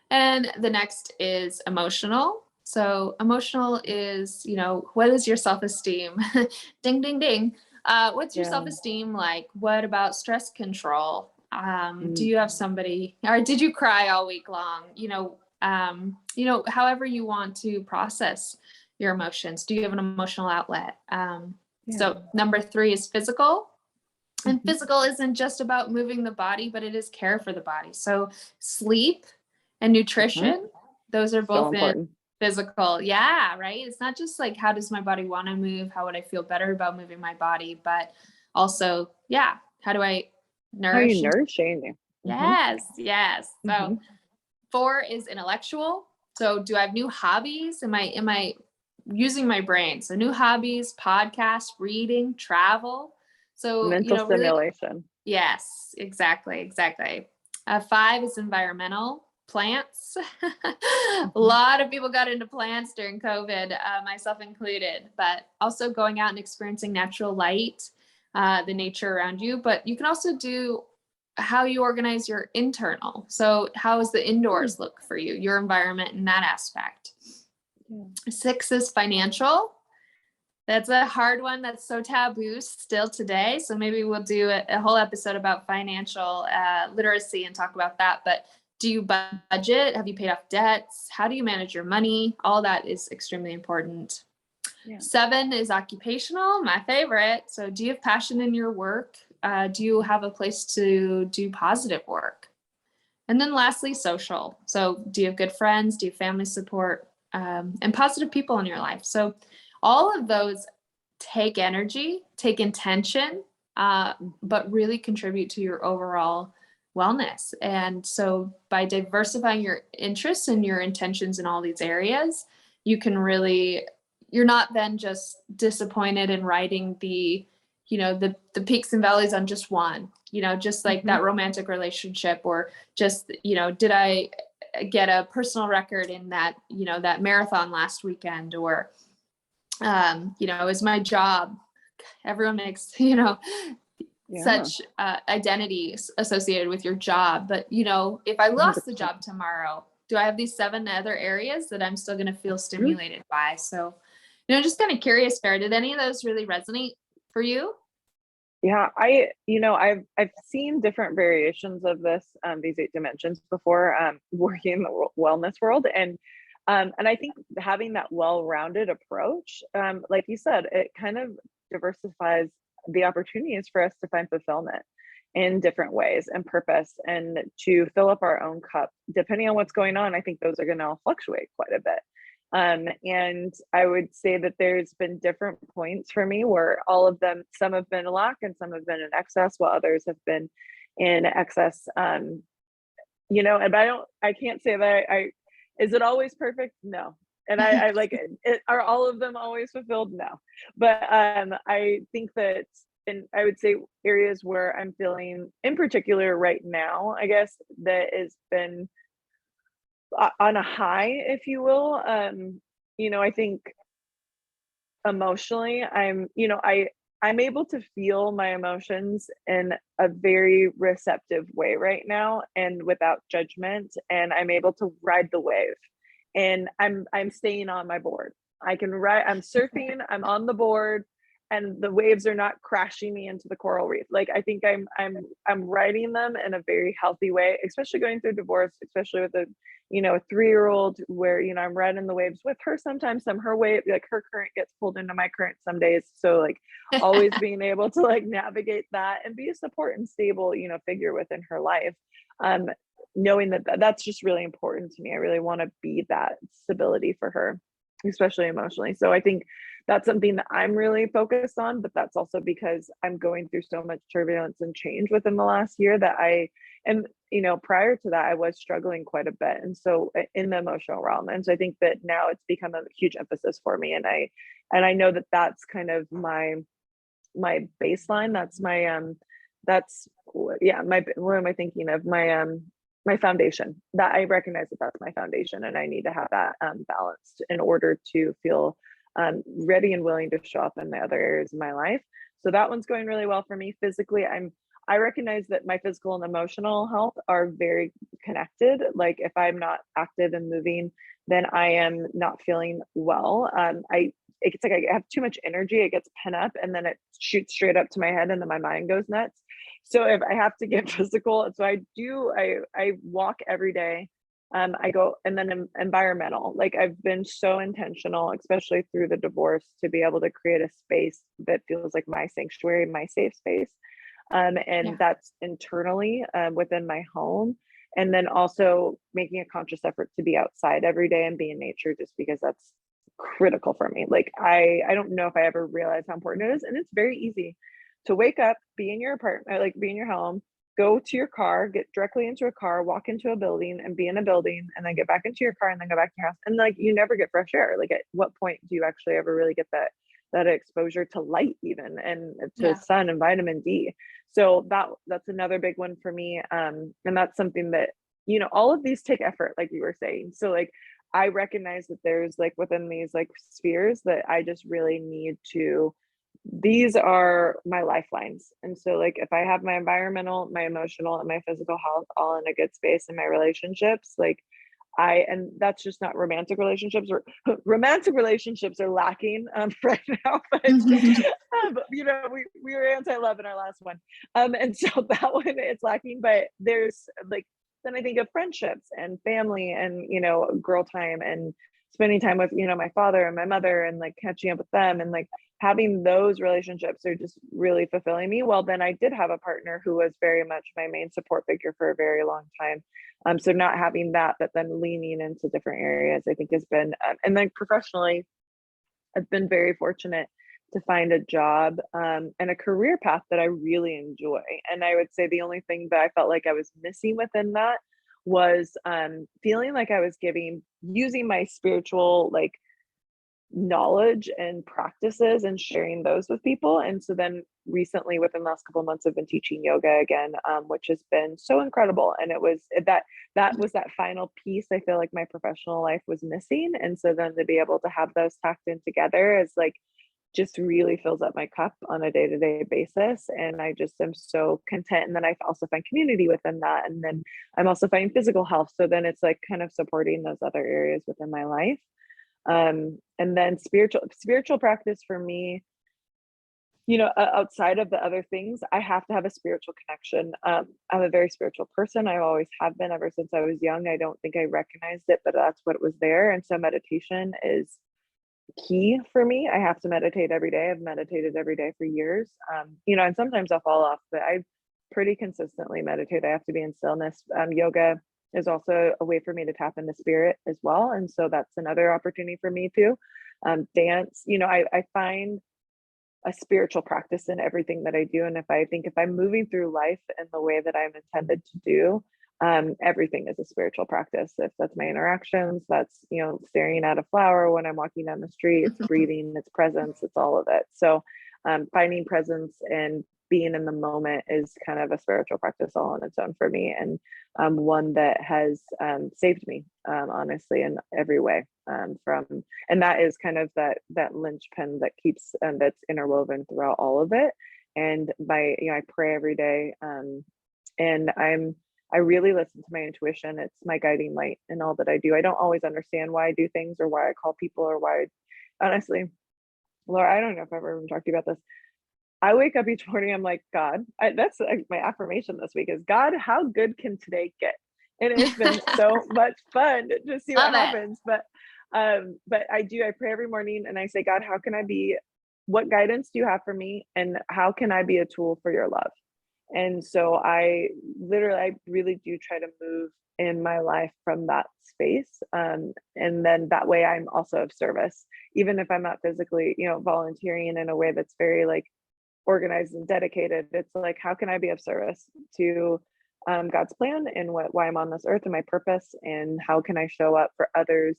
And the next is emotional. So emotional is, what is your self-esteem? Ding, ding, ding. What's your Yeah. self-esteem like? What about stress control? Do Mm. you have somebody, or did you cry all week long? However you want to process your emotions. Do you have an emotional outlet? Yeah. So number 3 is physical. And Mhm. physical isn't just about moving the body, but it is care for the body. So sleep and Mhm. nutrition, those are So both in important. physical. Yeah, right. It's not just like, how does my body want to move? How would I feel better about moving my body? But also, yeah, how do I How are you nourish? nourishing you? Mhm. Yes, yes. So Mhm. 4 is intellectual. So do I have new hobbies? Am I using my brain? So new hobbies, podcasts, reading, travel. So, Mental really, stimulation. yes, exactly, exactly. 5 is environmental, plants. A Mhm. lot of people got into plants during COVID, myself included, but also going out and experiencing natural light, the nature around you. But you can also do how you organize your internal. So, how does the Mm. indoors look for you, your environment in that aspect? Yeah. 6 is financial. That's a hard one. That's so taboo still today. So maybe we'll do a whole episode about financial literacy and talk about that. But do you budget? Have you paid off debts? How do you manage your money? All that is extremely important. Yeah. 7 is occupational, my favorite. So do you have passion in your work? Do you have a place to do positive work? And then lastly, social. So do you have good friends? Do you have family support and positive people in your life? So all of those take energy, take intention, Mhm. but really contribute to your overall wellness. And so by diversifying your interests and your intentions in all these areas, you can really, you're not then just disappointed in riding the peaks and valleys on just one, just like Mhm. that romantic relationship, or just, did I get a personal record in that marathon last weekend, or is my job, everyone makes, Yeah. such identity associated with your job. But, if I lost the 100%. job tomorrow, do I have these 7 other areas that I'm still going to feel Mhm. stimulated by? So, just kind of curious, Farrah, did any of those really resonate for you? Yeah, I've seen different variations of this, these 8 dimensions before, working in the wellness world, and I think having that well-rounded approach, like you said, it kind of diversifies the opportunities for us to find fulfillment in different ways and purpose, and to fill up our own cup. Depending on what's going on, I think those are gonna all fluctuate quite a bit. And I would say that there's been different points for me where all of them, some have been a lack and some have been in excess, while others have been in excess. And I can't say that is it always perfect? No. And I like it, are all of them always fulfilled? No. But I think that, and I would say areas where I'm feeling in particular right now, I guess, that has been on a high, if you will. I think emotionally, I'm able to feel my emotions in a very receptive way right now and without judgment, and I'm able to ride the wave. And I'm staying on my board. I'm surfing, I'm on the board, and the waves are not crashing me into the coral reef. Like, I think I'm riding them in a very healthy way, especially going through divorce, especially with a 3-year-old, where, I'm riding the waves with her sometimes, some her wave, like her current gets pulled into my current some days. So like always being able to like navigate that and be a support and stable, figure within her life. Um, Knowing that that's just really important to me. I really want to be that stability for her, especially emotionally. So I think that's something that I'm really focused on, but that's also because I'm going through so much turbulence and change within the last year that and prior to that, I was struggling quite a bit. And so in the emotional realm. And so I think that now it's become a huge emphasis for me. And I know that that's kind of my baseline. That's what am I thinking of? My foundation, that I recognize that that's my foundation, and I need to have that balanced in order to feel ready and willing to show up in the other areas of my life. So that one's going really well for me. Physically, I recognize that my physical and emotional health are very connected. Like, if I'm not active and moving, then I am not feeling well. It's like I have too much energy, it gets pent up, and then it shoots straight up to my head, and then my mind goes nuts. So if I have to get physical, so I walk every day. I go, and then environmental. Like, I've been so intentional, especially through the divorce, to be able to create a space that feels like my sanctuary, my safe space. And Yeah. that's internally within my home. And then also making a conscious effort to be outside every day and be in nature, just because that's critical for me. Like, I don't know if I ever realized how important it is. And it's very easy to wake up, be in your apartment, like be in your home, go to your car, get directly into a car, walk into a building and be in a building, and then get back into your car and then go back to your house. And like, you never get fresh air. Like, at what point do you actually ever really get that exposure to light, even, and to Yeah. sun and vitamin D? So that's another big one for me. And that's something that, all of these take effort, like you were saying. So like, I recognize that there's like within these like spheres that I just really need to, these are my lifelines. And so like, if I have my environmental, my emotional, and my physical health all in a good space in my relationships, like, and that's just not romantic relationships, or romantic relationships are lacking right now, but we were anti-love in our last one. And so that one, it's lacking, but there's like, then I think of friendships and family and, girl time and spending time with, my father and my mother, and like catching up with them, and like having those relationships are just really fulfilling me. Well, then I did have a partner who was very much my main support figure for a very long time. So not having that, but then leaning into different areas, I think has been, and then professionally, I've been very fortunate to find a job and a career path that I really enjoy. And I would say the only thing that I felt like I was missing within that was feeling like I was using my spiritual like knowledge and practices and sharing those with people. And so then recently, within the last couple of months, I've been teaching yoga again, which has been so incredible. And it was that was that final piece I feel like my professional life was missing. And so then to be able to have those tacked in together is like, just really fills up my cup on a day-to-day basis. And I just am so content. And then I also find community within that. And then I'm also finding physical health. So then it's like kind of supporting those other areas within my life. And then spiritual practice for me, outside of the other things, I have to have a spiritual connection. I'm a very spiritual person. I always have been ever since I was young. I don't think I recognized it, but that's what was there. And so meditation is key for me. I have to meditate every day. I've meditated every day for years. And sometimes I'll fall off, but I pretty consistently meditate. I have to be in stillness. Yoga is also a way for me to tap into spirit as well. And so that's another opportunity for me too. Dance, I find a spiritual practice in everything that I do. And if I'm moving through life in the way that I'm intended to do, everything is a spiritual practice. If that's my interactions, that's, staring at a flower when I'm walking down the street, it's breathing, it's presence, it's all of it. So, finding presence and being in the moment is kind of a spiritual practice all on its own for me. And one that has saved me, honestly, in every way. And that is kind of that linchpin that keeps that's interwoven throughout all of it. And I pray every day, and I really listen to my intuition. It's my guiding light in all that I do. I don't always understand why I do things or why I call people or honestly, Laura, I don't know if I've ever even talked to you about this. I wake up each morning, I'm like, God, that's like my affirmation this week is, God, how good can today get? And it's been so much fun to see what Love it. happens. But I pray every morning and I say, God, what guidance do you have for me? And how can I be a tool for your love? And so I really do try to move in my life from that space. And then that way I'm also of service, even if I'm not physically, volunteering in a way that's very like organized and dedicated. It's like, how can I be of service to God's plan and why I'm on this earth and my purpose, and how can I show up for others?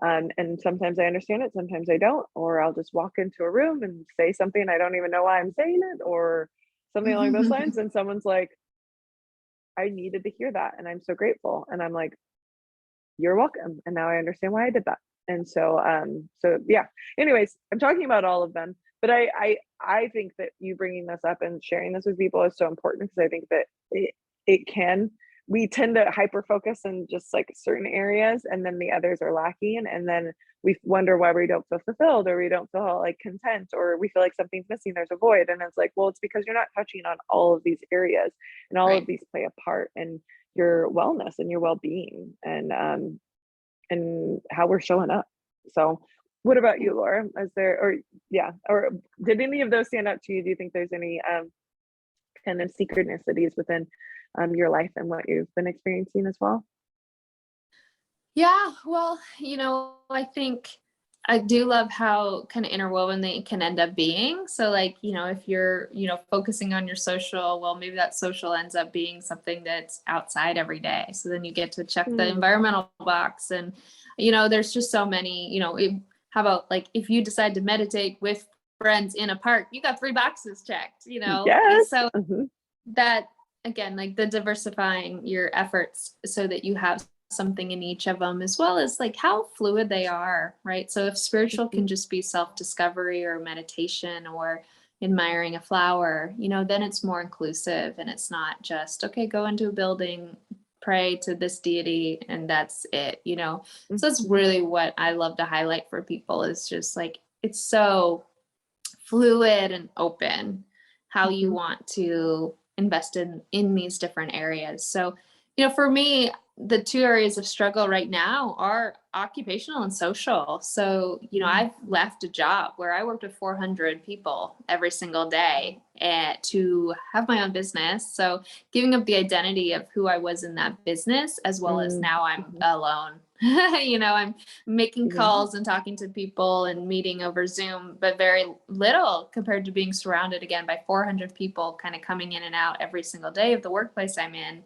And sometimes I understand it, sometimes I don't, or I'll just walk into a room and say something I don't even know why I'm saying it, or something along those lines, and someone's like, I needed to hear that, and I'm so grateful. And I'm like, you're welcome. And now I understand why I did that. And so yeah. Anyways, I'm talking about all of them, but I think that you bringing this up and sharing this with people is so important, because I think that we tend to hyper focus in just like certain areas, and then the others are lacking, and then we wonder why we don't feel fulfilled, or we don't feel like content, or we feel like something's missing, there's a void. And it's like, well, it's because you're not touching on all of these areas, and all Right. of these play a part in your wellness and your well-being, and how we're showing up. So what about you, Laura? Or did any of those stand out to you? Do you think there's any kind of synchronicities within your life and what you've been experiencing as well? Yeah, well, I think I do love how kind of interwoven they can end up being. So like, if you're, focusing on your social, well, maybe that social ends up being something that's outside every day. So then you get to check the Mm. environmental box, and, there's just so many, how about like, if you decide to meditate with friends in a park, you got 3 boxes checked, Yes. so Mhm. that, again, like the diversifying your efforts so that you have something in each of them, as well as like how fluid they are, right? So if spiritual Mhm. can just be self-discovery or meditation or admiring a flower, then it's more inclusive, and it's not just, okay, go into a building, pray to this deity, and that's it. So that's Mhm. really what I love to highlight for people, is just like, it's so fluid and open how you Mhm. want to invest in these different areas. So, for me, the 2 areas of struggle right now are occupational and social. So, Mhm. I've left a job where I worked with 400 people every single day, to have my own business. So, giving up the identity of who I was in that business, as well as Mm. now I'm Mhm. alone. I'm making Yeah. calls and talking to people and meeting over Zoom, but very little compared to being surrounded again by 400 people kind of coming in and out every single day of the workplace I'm in,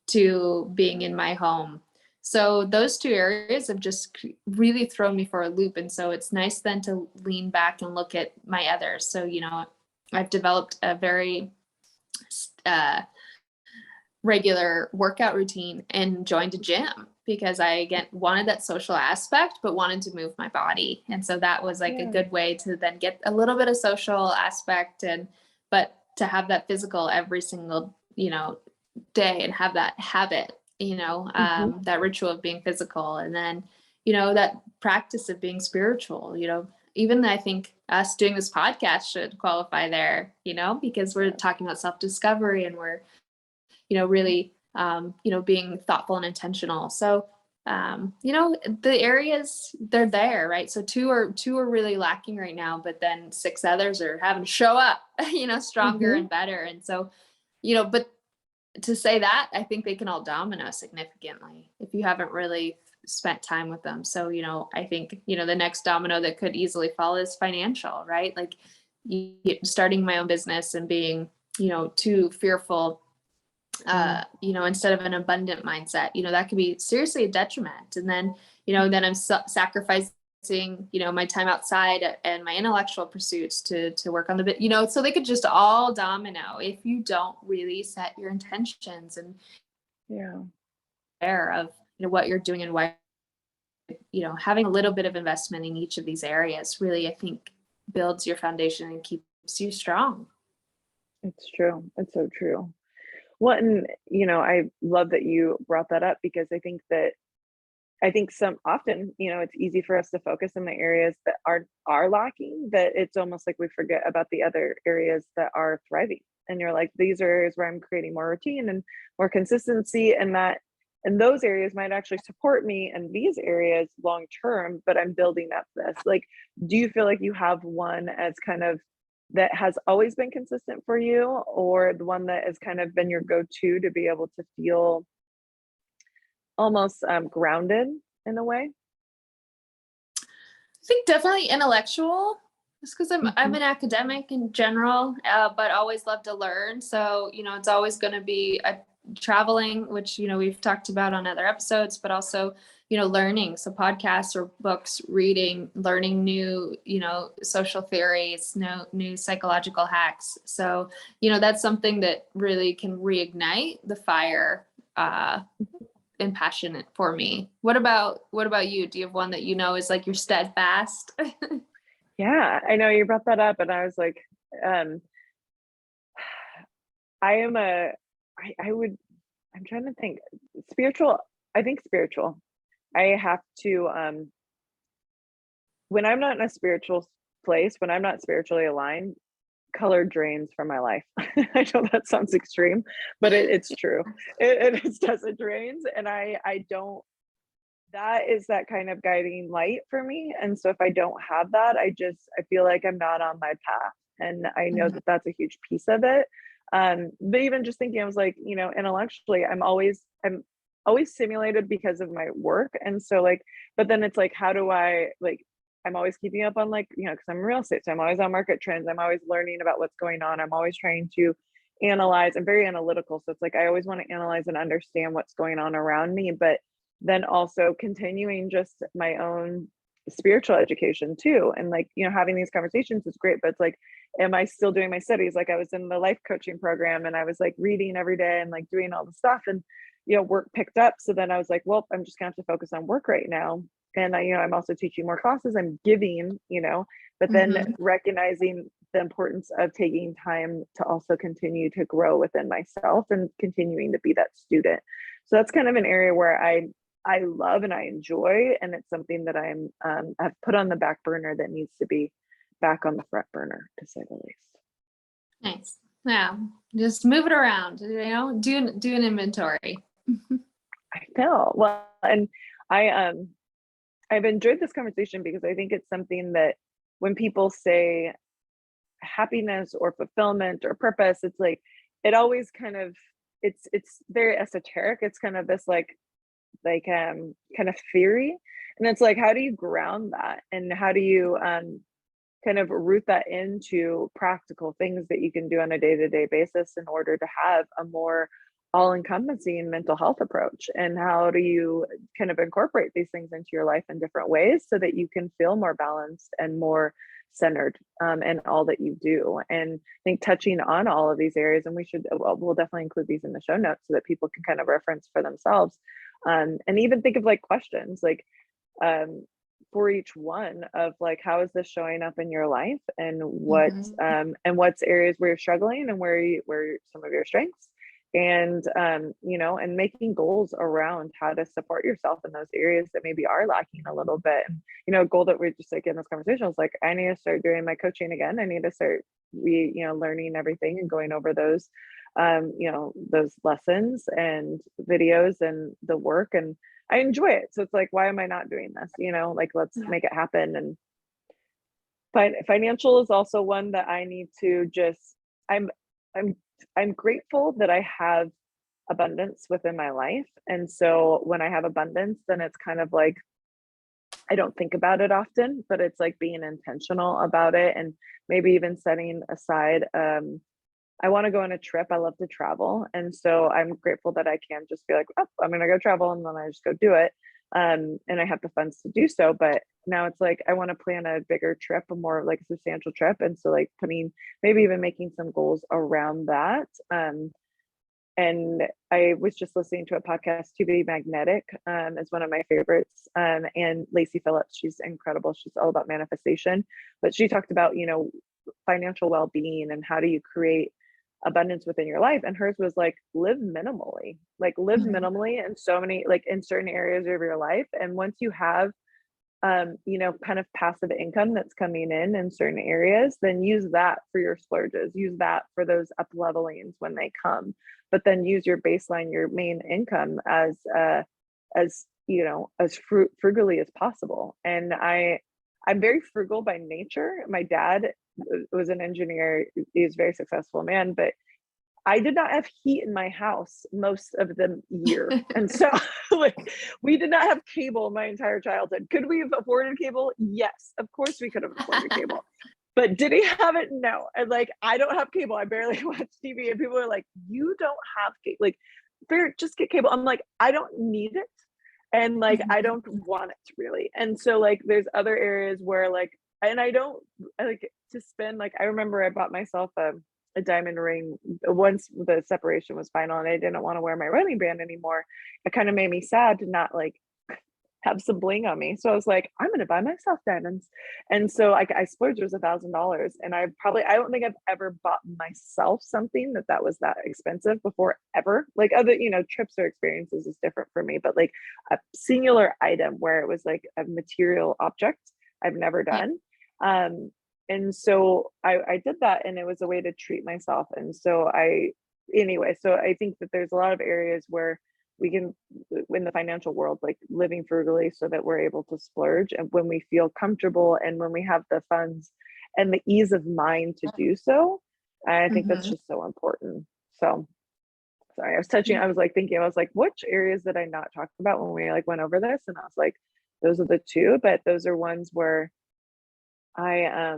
to being in my home. So those 2 areas have just really thrown me for a loop. And so it's nice then to lean back and look at my others. So, I've developed a very uh, regular workout routine and joined a gym, because I again wanted that social aspect but wanted to move my body. And so that was like a Yeah. good way to then get a little bit of social aspect, and but to have that physical every single, day, and have that habit, Mhm. that ritual of being physical, and then, that practice of being spiritual, even I think us doing this podcast should qualify there, because we're talking about self-discovery, and we're, really, being thoughtful and intentional. So, the areas, they're there, right? So two are really lacking right now, but then 6 others are having to show up, stronger Mhm. and better. And so, but to say that, I think they can all domino significantly if you haven't really spent time with them. So, I think, the next domino that could easily fall is financial, right? Like starting my own business and being, too fearful, instead of an abundant mindset, that could be seriously a detriment. And then, then I'm sacrificing, my time outside and my intellectual pursuits to work on the bit, so they could just all domino if you don't really set your intentions and Yeah. aware of, what you're doing and why, having a little bit of investment in each of these areas really, I think, builds your foundation and keeps you strong. It's true. It's so true. Well, and I love that you brought that up because I think some often, it's easy for us to focus in the areas that are lacking, that it's almost like we forget about the other areas that are thriving. And you're like, these are areas where I'm creating more routine and more consistency, and those areas might actually support me in these areas long term, but I'm building up this. Like, do you feel like you have one as kind of that has always been consistent for you, or the one that has kind of been your go-to to be able to feel almost grounded in a way? I think definitely intellectual, just because I'm Mhm. an academic in general, but always love to learn. So, it's always going to be traveling, which, we've talked about on other episodes, but also, learning. So podcasts or books, reading, learning new, social theories, new psychological hacks. So, that's something that really can reignite the fire, and passionate for me. What about you? Do you have one that is like your steadfast? Yeah, I know you brought that up, and I was like, um, I am a, I would, I'm trying to think, spiritual. I think spiritual. I have to, when I'm not in a spiritual place, when I'm not spiritually aligned, color drains from my life. I know that sounds extreme, but it's true. It does, it drains, and I don't. That is that kind of guiding light for me. And so if I don't have that, I feel like I'm not on my path. And I know Mhm. that that's a huge piece of it. But even just thinking, I was like, intellectually, I'm always stimulated because of my work. And so like, but then it's like, how do I like, I'm always keeping up on like, because I'm in real estate. So I'm always on market trends. I'm always learning about what's going on. I'm always trying to analyze. I'm very analytical. So it's like, I always want to analyze and understand what's going on around me. But then also continuing just my own spiritual education too, and like having these conversations is great, but it's like, am I still doing my studies? Like I was in the life coaching program and I was like reading every day and like doing all the stuff, and work picked up, so then I was like, well, I'm just gonna have to focus on work right now. And I'm also teaching more classes, I'm giving, but then Mhm. recognizing the importance of taking time to also continue to grow within myself and continuing to be that student. So that's kind of an area where I love and I enjoy, and it's something that I've put on the back burner that needs to be back on the front burner, to say the least. Nice. Yeah. Just move it around, do an inventory. I know. Well, and I've enjoyed this conversation because I think it's something that when people say happiness or fulfillment or purpose, it's like it always kind of it's very esoteric. It's kind of this kind of theory, and it's like, how do you ground that, and how do you kind of root that into practical things that you can do on a day-to-day basis in order to have a more all-encompassing mental health approach, and how do you kind of incorporate these things into your life in different ways so that you can feel more balanced and more centered in all that you do. And I think touching on all of these areas, and we'll definitely include these in the show notes so that people can kind of reference for themselves, and even think of like questions like um, for each one of like, how is this showing up in your life, and Mhm. what's areas where you're struggling, and where some of your strengths, and and making goals around how to support yourself in those areas that maybe are lacking a little bit. And a goal that we're just like in this conversation was like, I need to start doing my coaching again. I need to start learning everything and going over those those lessons and videos and the work, and I enjoy it. So it's like, why am I not doing this? Like, let's make it happen. And financial is also one that I need to just, I'm I'm I'm grateful that I have abundance within my life. And so when I have abundance, then it's kind of like I don't think about it often, but it's like being intentional about it, and maybe even setting aside I want to go on a trip. I love to travel. And so I'm grateful that I can just be like, oh, I'm going to go travel, and then I just go do it. And I have the funds to do so. But now it's like, I want to plan a bigger trip, a more like substantial trip. And so like maybe even making some goals around that. And I was just listening to a podcast, To Be Magnetic, is one of my favorites. And Lacey Phillips, she's incredible. She's all about manifestation, but she talked about, financial well-being and how do you create abundance within your life. And hers was like, live minimally, in so many, like in certain areas of your life. And once you have, kind of passive income that's coming in certain areas, then use that for your splurges, use that for those up levelings when they come, but then use your baseline, your main income as frugally as possible. And I'm very frugal by nature. My dad was an engineer. He was a very successful man, but I did not have heat in my house most of the year. And so like, we did not have cable my entire childhood. Could we have afforded cable? Yes, of course we could have afforded cable. But did he have it? No. And like, I don't have cable. I barely watch TV. And people are like, you don't have cable. Like, fair, just get cable. I'm like, I don't need it. And like, I don't want it really. And so like, there's other areas where like, and I like to spend, like, I remember I bought myself a diamond ring once the separation was final, and I didn't want to wear my wedding band anymore. It kind of made me sad to not like have some bling on me. So I was like, I'm going to buy myself diamonds. And so I splurged. It was $1,000. And I don't think I've ever bought myself something that was that expensive before, ever. Like other, trips or experiences is different for me, but like a singular item where it was like a material object I've never done. And so I did that, and it was a way to treat myself. And so I think that there's a lot of areas where we can, in the financial world, like living frugally so that we're able to splurge, and when we feel comfortable and when we have the funds and the ease of mind to do so. I think that's just so important. So sorry, I was like thinking, I was like, which areas did I not talk about when we like went over this? And I was like, those are the two, but those are ones where I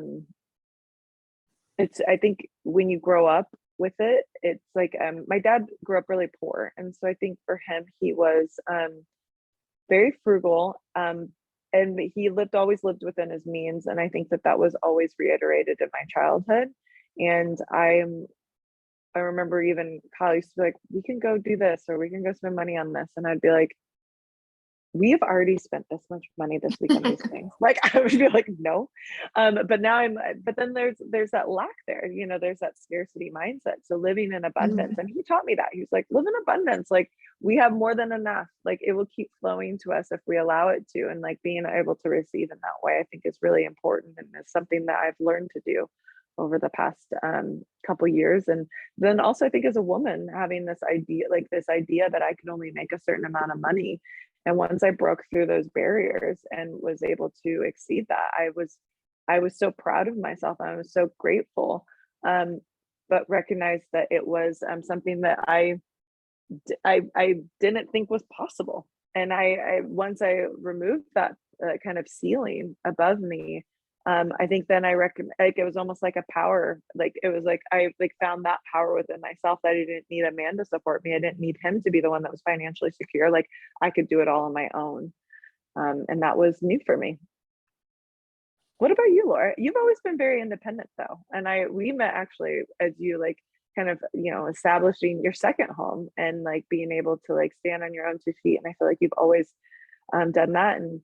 think when you grow up with it, it's like my dad grew up really poor, and so I think for him, he was very frugal, and he always lived within his means. And I think that was always reiterated in my childhood. And I remember even Kyle used to be like, we can go do this, or we can go spend money on this, and I'd be like, we've already spent this much money this week on these things. Like, I would be like, no. But now but then there's that lack there, there's that scarcity mindset. So living in abundance, and he taught me that. He was like, live in abundance. Like, we have more than enough. Like, it will keep flowing to us if we allow it to. And like being able to receive in that way, I think is really important. And it's something that I've learned to do over the past couple years. And then also, I think as a woman, having this idea that I could only make a certain amount of money. And once I broke through those barriers and was able to exceed that, I was so proud of myself. I was so grateful, but recognized that it was something that I didn't think was possible. And I once I removed that kind of ceiling above me, I think then I reckon, like, it was almost like a power, like it was like I like found that power within myself, that I didn't need a man to support me. I didn't need him to be the one that was financially secure. Like, I could do it all on my own. And that was new for me. What about you, Laura? You've always been very independent though. And we met actually as you like kind of, establishing your second home and like being able to like stand on your own 2 feet. And I feel like you've always done that. And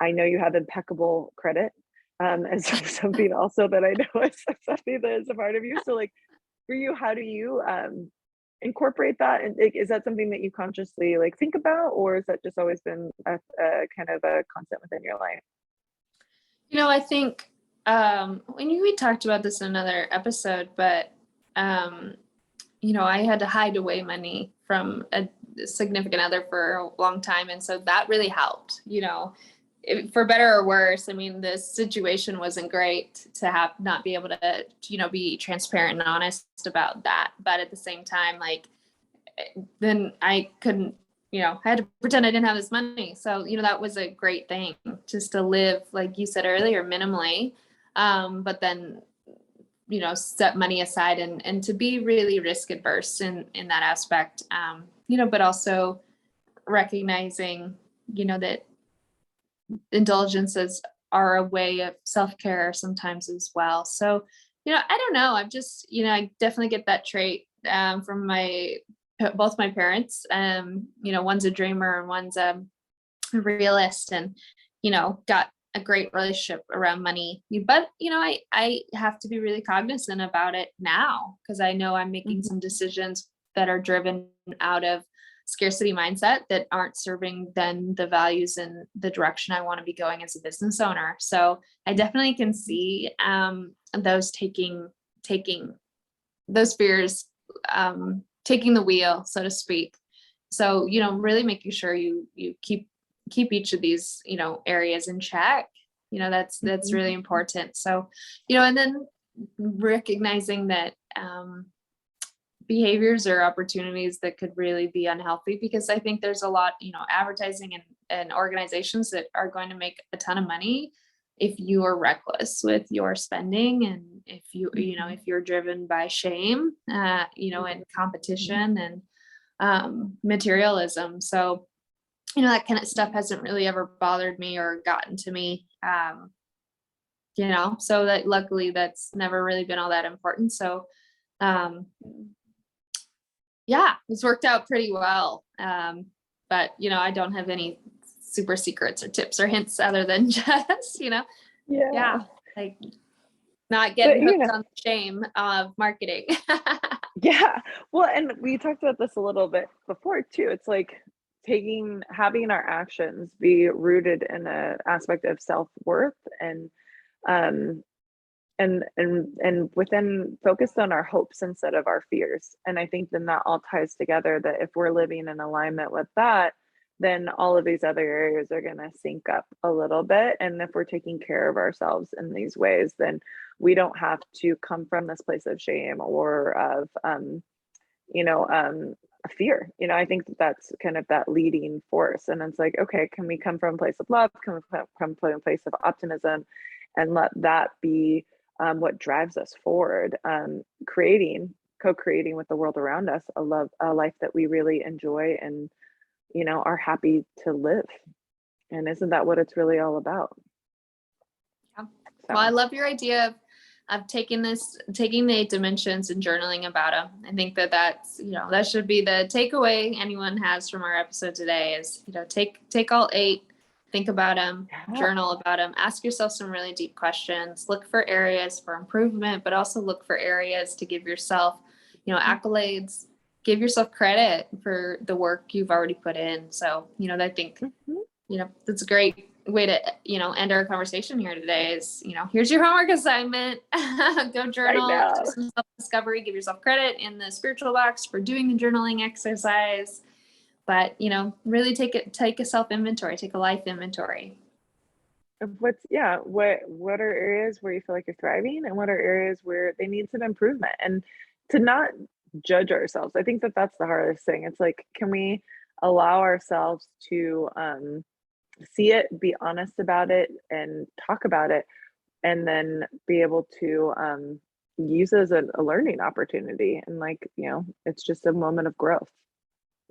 I know you have impeccable credit. And so something also that I know is something that is a part of you. So like for you, how do you incorporate that? And like, is that something that you consciously like think about, or has that just always been a kind of a constant within your life? I think when we talked about this in another episode, but um, I had to hide away money from a significant other for a long time. And so that really helped, for better or worse. I mean, the situation wasn't great to have not be able to, be transparent and honest about that. But at the same time, like, then I couldn't, I had to pretend I didn't have this money. So, that was a great thing, just to live, like you said earlier, minimally. But then, set money aside and to be really risk adverse in that aspect. But also recognizing, that indulgences are a way of self-care sometimes as well. So, I don't know. I've just, I definitely get that trait from both my parents. One's a dreamer and one's a realist, and, got a great relationship around money. But, I have to be really cognizant about it now, because I know I'm making some decisions that are driven out of scarcity mindset that aren't serving then the values and the direction I want to be going as a business owner. So I definitely can see those taking those fears, taking the wheel, so to speak. So, really making sure you keep each of these, areas in check. That's really important. So, and then recognizing that behaviors or opportunities that could really be unhealthy, because I think there's a lot, advertising and organizations that are going to make a ton of money if you are reckless with your spending, and if if you're driven by shame, and competition and materialism. So, that kind of stuff hasn't really ever bothered me or gotten to me. So that luckily that's never really been all that important. So, yeah, it's worked out pretty well. But I don't have any super secrets or tips or hints other than just, Yeah. like not But getting hooked on the shame of marketing. yeah. Well, and we talked about this a little bit before too. It's like having our actions be rooted in an aspect of self-worth, and um and within focused on our hopes instead of our fears. And I think then that all ties together, that if we're living in alignment with that, then all of these other areas are going to sync up a little bit. And if we're taking care of ourselves in these ways, then we don't have to come from this place of shame or of you know fear. I think that that's kind of that leading force. And it's like, okay, can we come from a place of love? Can we come from a place of optimism, and let that be what drives us forward, co-creating with the world around us a life that we really enjoy and are happy to live. And isn't that what it's really all about? Yeah. So Well, I love your idea of taking the 8 dimensions and journaling about them. I think that's, that should be the takeaway anyone has from our episode today is, take all 8, think about them, yeah. journal about them, ask yourself some really deep questions, look for areas for improvement, but also look for areas to give yourself, accolades, give yourself credit for the work you've already put in. So, I think, that's a great way to, end our conversation here today is, here's your homework assignment. Go journal, do some self-discovery, give yourself credit in the spiritual box for doing the journaling exercise. But, really take a self-inventory, take a life inventory. What are areas where you feel like you're thriving, and what are areas where they need some improvement, and to not judge ourselves. I think that that's the hardest thing. It's like, can we allow ourselves to see it, be honest about it, and talk about it, and then be able to use it as a learning opportunity, and like, it's just a moment of growth.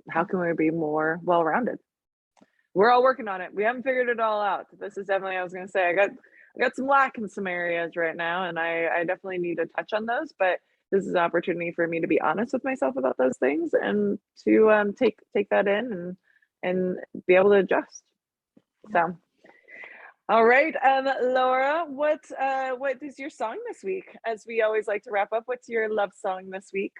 How can we be more well-rounded? We're all working on it. We haven't figured it all out. This is definitely, I was gonna say, I got some lack in some areas right now, and I definitely need to touch on those. But this is an opportunity for me to be honest with myself about those things, and to take that in and be able to adjust. So, all right, Laura, what is your song this week? As we always like to wrap up, what's your love song this week?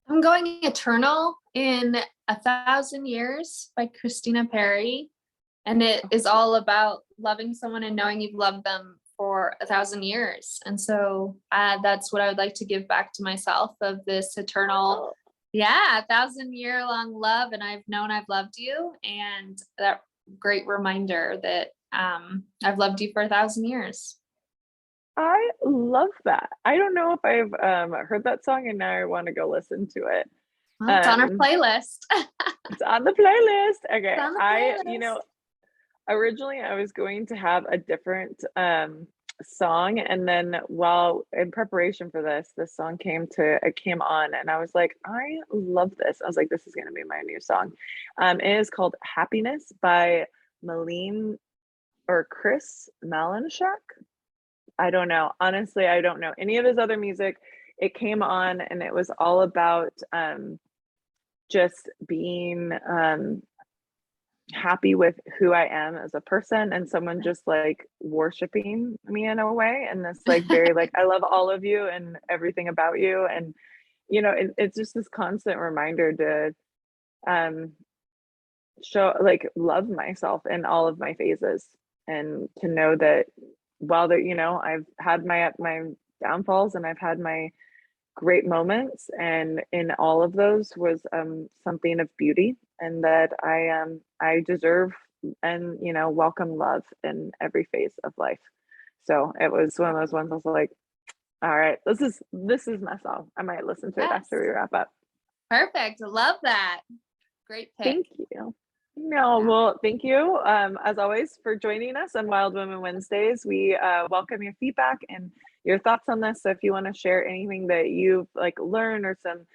I'm going Eternal in 1,000 Years by Christina Perry. And it is all about loving someone and knowing you've loved them for 1,000 years. And so that's what I would like to give back to myself, of this eternal, 1,000 year long love. And I've known I've loved you. And that great reminder that I've loved you for 1,000 years. I love that. I don't know if I've heard that song, and now I want to go listen to it. Well, it's on our Um, playlist. it's on the playlist. Okay. It's on the You know, playlist. originally I was going to have a different song, and then while in preparation for this song it came on, and I was like, I love this. I was like, this is going to be my new song. It is called Happiness by Malene or Chris Malinchak. I don't know. Honestly, I don't know any of his other music. It came on and it was all about just being happy with who I am as a person, and someone just like worshiping me in a way. And this like very like, I love all of you and everything about you. And it's just this constant reminder to um show like love myself in all of my phases, and to know that while that I've had my downfalls and I've had my great moments, and in all of those was something of beauty, and that I deserve and welcome love in every phase of life. So it was one of those ones I was like, all right, this is my song. I might listen to it after we Yes. wrap up. Perfect. Love that. Great pick. Thank you. No, Yeah. well, thank you, as always, for joining us on Wild Women Wednesdays. We welcome your feedback and your thoughts on this. So if you want to share anything that you've like learned, or some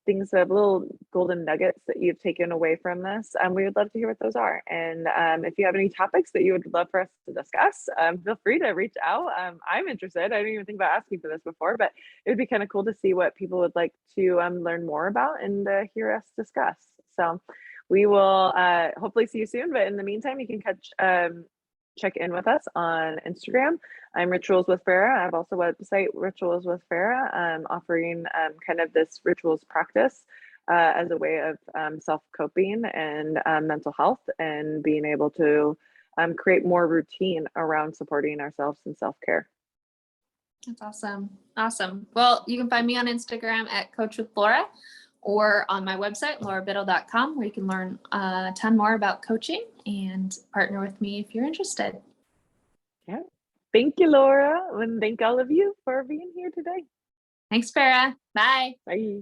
things that little golden nuggets that you've taken away from this, we would love to hear what those are. And if you have any topics that you would love for us to discuss, feel free to reach out. I'm interested. I didn't even think about asking for this before, but it would be kind of cool to see what people would like to learn more about and hear us discuss. So we will hopefully see you soon. But in the meantime, you can check in with us on Instagram. I'm Rituals with Ferrah. I have also a website, Rituals with Ferrah, offering kind of this rituals practice as a way of self-coping and mental health, and being able to create more routine around supporting ourselves and self-care. That's awesome. Awesome. Well, you can find me on Instagram at Coach with Laura, or on my website, laurabiddle.com, where you can learn a ton more about coaching and partner with me if you're interested. Yeah. Thank you, Laura. And thank all of you for being here today. Thanks, Ferrah. Bye. Bye.